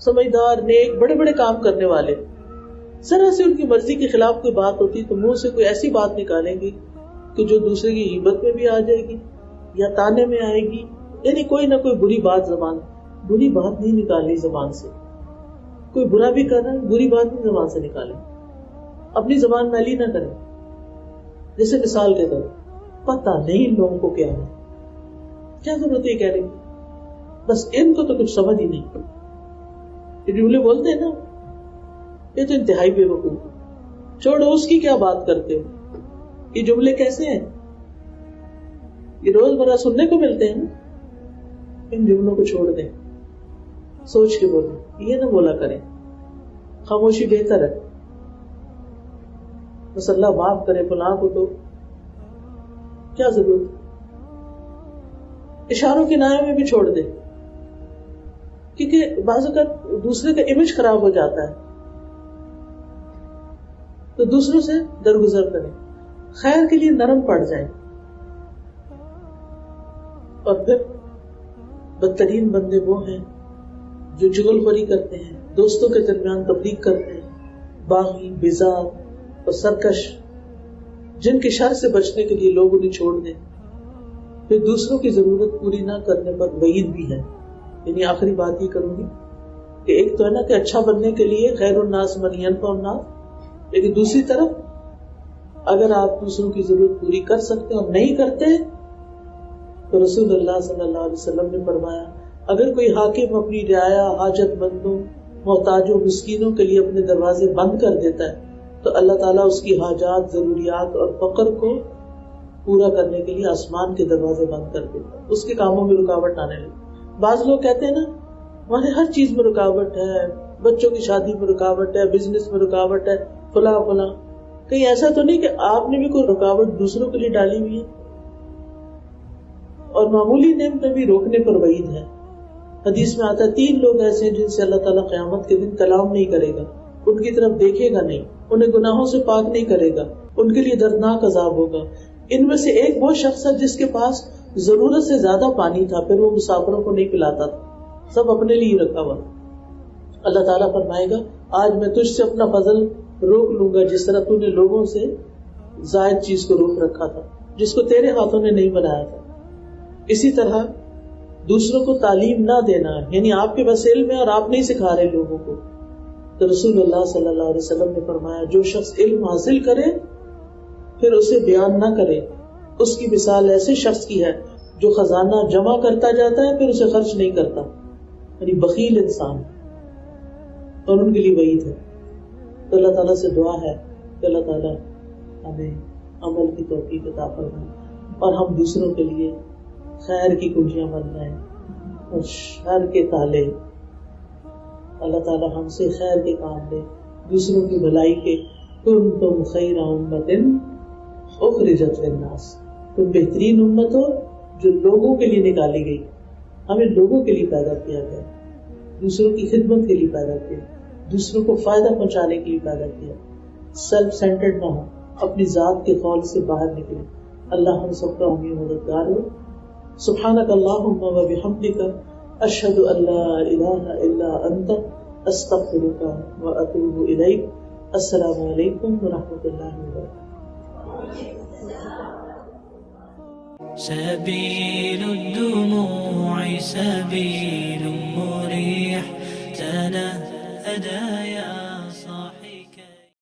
سمجھدار, نیک, بڑے بڑے کام کرنے والے, ذرا سے ان کی مرضی کے خلاف کوئی بات ہوتی تو منہ سے کوئی ایسی بات نکالیں گی کہ جو دوسرے کی غیبت میں بھی آ جائے گی یا تانے میں آئے گی, یعنی کوئی نہ کوئی بری بات بری بات نہیں نکالنی زبان سے. کوئی برا بھی کر رہا ہے, بری بات نہیں زبان سے نکالیں, اپنی زبان میلی نہ کریں. جیسے مثال کے طور پتہ نہیں ان لوگوں کو کیا ہے, کیا ضرورت ہے کہنے کی, بس ان کو تو کچھ سمجھ ہی نہیں, یہ جملے بولتے ہیں نا، یہ تو انتہائی بے وقوف، چھوڑو اس کی کیا بات کرتے ہو. یہ جملے کیسے ہیں؟ یہ روزمرہ سننے کو ملتے ہیں نا. ان جملوں کو چھوڑ دیں، سوچ کے بولیں، یہ نہ بولا کریں. خاموشی بہتر ہے. بس اللہ معاف کرے فلاں کو، تو کیا ضرورت. اشاروں کے نائے میں بھی چھوڑ دیں، کیونکہ بعض اوقات دوسرے کا امیج خراب ہو جاتا ہے، تو دوسروں سے درگزر کریں، خیر کے لیے نرم پڑ جائیں. اور پھر بدترین بندے وہ ہیں جو چغل خوری کرتے ہیں، دوستوں کے درمیان تفریق کرتے ہیں، باغی، بیزار اور سرکش، جن کی شر سے بچنے کے لیے لوگ انہیں چھوڑ دیں. پھر دوسروں کی ضرورت پوری نہ کرنے پر وعید بھی ہے. یعنی آخری بات یہ کروں گی کہ ایک تو ہے نا کہ اچھا بننے کے لیے خیر الناس من ينفع الناس، لیکن دوسری طرف اگر آپ دوسروں کی ضرورت پوری کر سکتے اور نہیں کرتے تو رسول اللہ صلی اللہ علیہ وسلم نے فرمایا اگر کوئی حاکم اپنی رعایا حاجت مندوں محتاجوں مسکینوں کے لیے اپنے دروازے بند کر دیتا ہے تو اللہ تعالیٰ اس کی حاجات ضروریات اور فقر کو پورا کرنے کے لیے آسمان کے دروازے بند کر دیتا ہے، اس کے کاموں میں رکاوٹ آنے لگی. بعض لوگ کہتے ہیں نا ہمارے ہر چیز میں رکاوٹ ہے، بچوں کی شادی میں رکاوٹ ہے، بزنس میں رکاوٹ ہے، فلاں فلاں. کہیں ایسا تو نہیں کہ آپ نے بھی کوئی رکاوٹ دوسروں کے لیے ڈالی ہوئی ہے؟ اور معمولی نعمتیں بھی روکنے پر وعید ہے. حدیث میں آتا ہے 3 لوگ ایسے ہیں جن سے اللہ تعالیٰ قیامت کے دن کلام نہیں کرے گا، ان کی طرف دیکھے گا نہیں، انہیں گناہوں سے پاک نہیں کرے گا، ان کے لیے دردناک عذاب ہوگا. ان میں سے ایک وہ شخص ہے جس کے پاس ضرورت سے زیادہ پانی تھا، پھر وہ مسافروں کو نہیں پلاتا تھا، سب اپنے لیے رکھا ہوا. اللہ تعالیٰ فرمائے گا آج میں تجھ سے اپنا فضل روک لوں گا جس طرح تو نے لوگوں سے زائد چیز کو روک رکھا تھا جس کو تیرے ہاتھوں نے نہیں بنایا تھا. اسی طرح دوسروں کو تعلیم نہ دینا، یعنی آپ کے بس علم ہے اور آپ نہیں سکھا رہے لوگوں کو. تو رسول اللہ صلی اللہ علیہ وسلم نے فرمایا جو شخص علم حاصل کرے پھر اسے بیان نہ کرے، اس کی مثال ایسے شخص کی ہے جو خزانہ جمع کرتا جاتا ہے پھر اسے خرچ نہیں کرتا، یعنی بخیل انسان. اور ان کے لیے وعید ہے. تو اللہ تعالیٰ سے دعا ہے کہ اللہ تعالیٰ ہمیں عمل کی توفیق عطا فرمائے اور ہم دوسروں کے لیے خیر کی کنجیاں بن جائیں اور شر کے تالے. اللہ تعالیٰ ہم سے خیر کے کام لے، دوسروں کی بھلائی کے. کنتم خیر امۃ اخرجت للناس، تم بہترین امت ہو جو لوگوں کے لیے نکالی گئی. ہمیں لوگوں کے لیے پیدا کیا گیا، دوسروں کی خدمت کے لیے پیدا کیا، دوسروں کو فائدہ پہنچانے کے لیے پیدا کیا. سیلف سینٹرڈ نہ ہو، اپنی ذات کے خول سے باہر نکلے. اللہ ہم سب کا امید مددگار ہو. سبحانک اللہم و بحمدک اشہد ان لا الہ الا انت استغفرک و اتوب الیک. السلام علیکم و رحمۃ اللہ وبرکاتہ. سبيل الدموع سبيل مريح تنهدى يا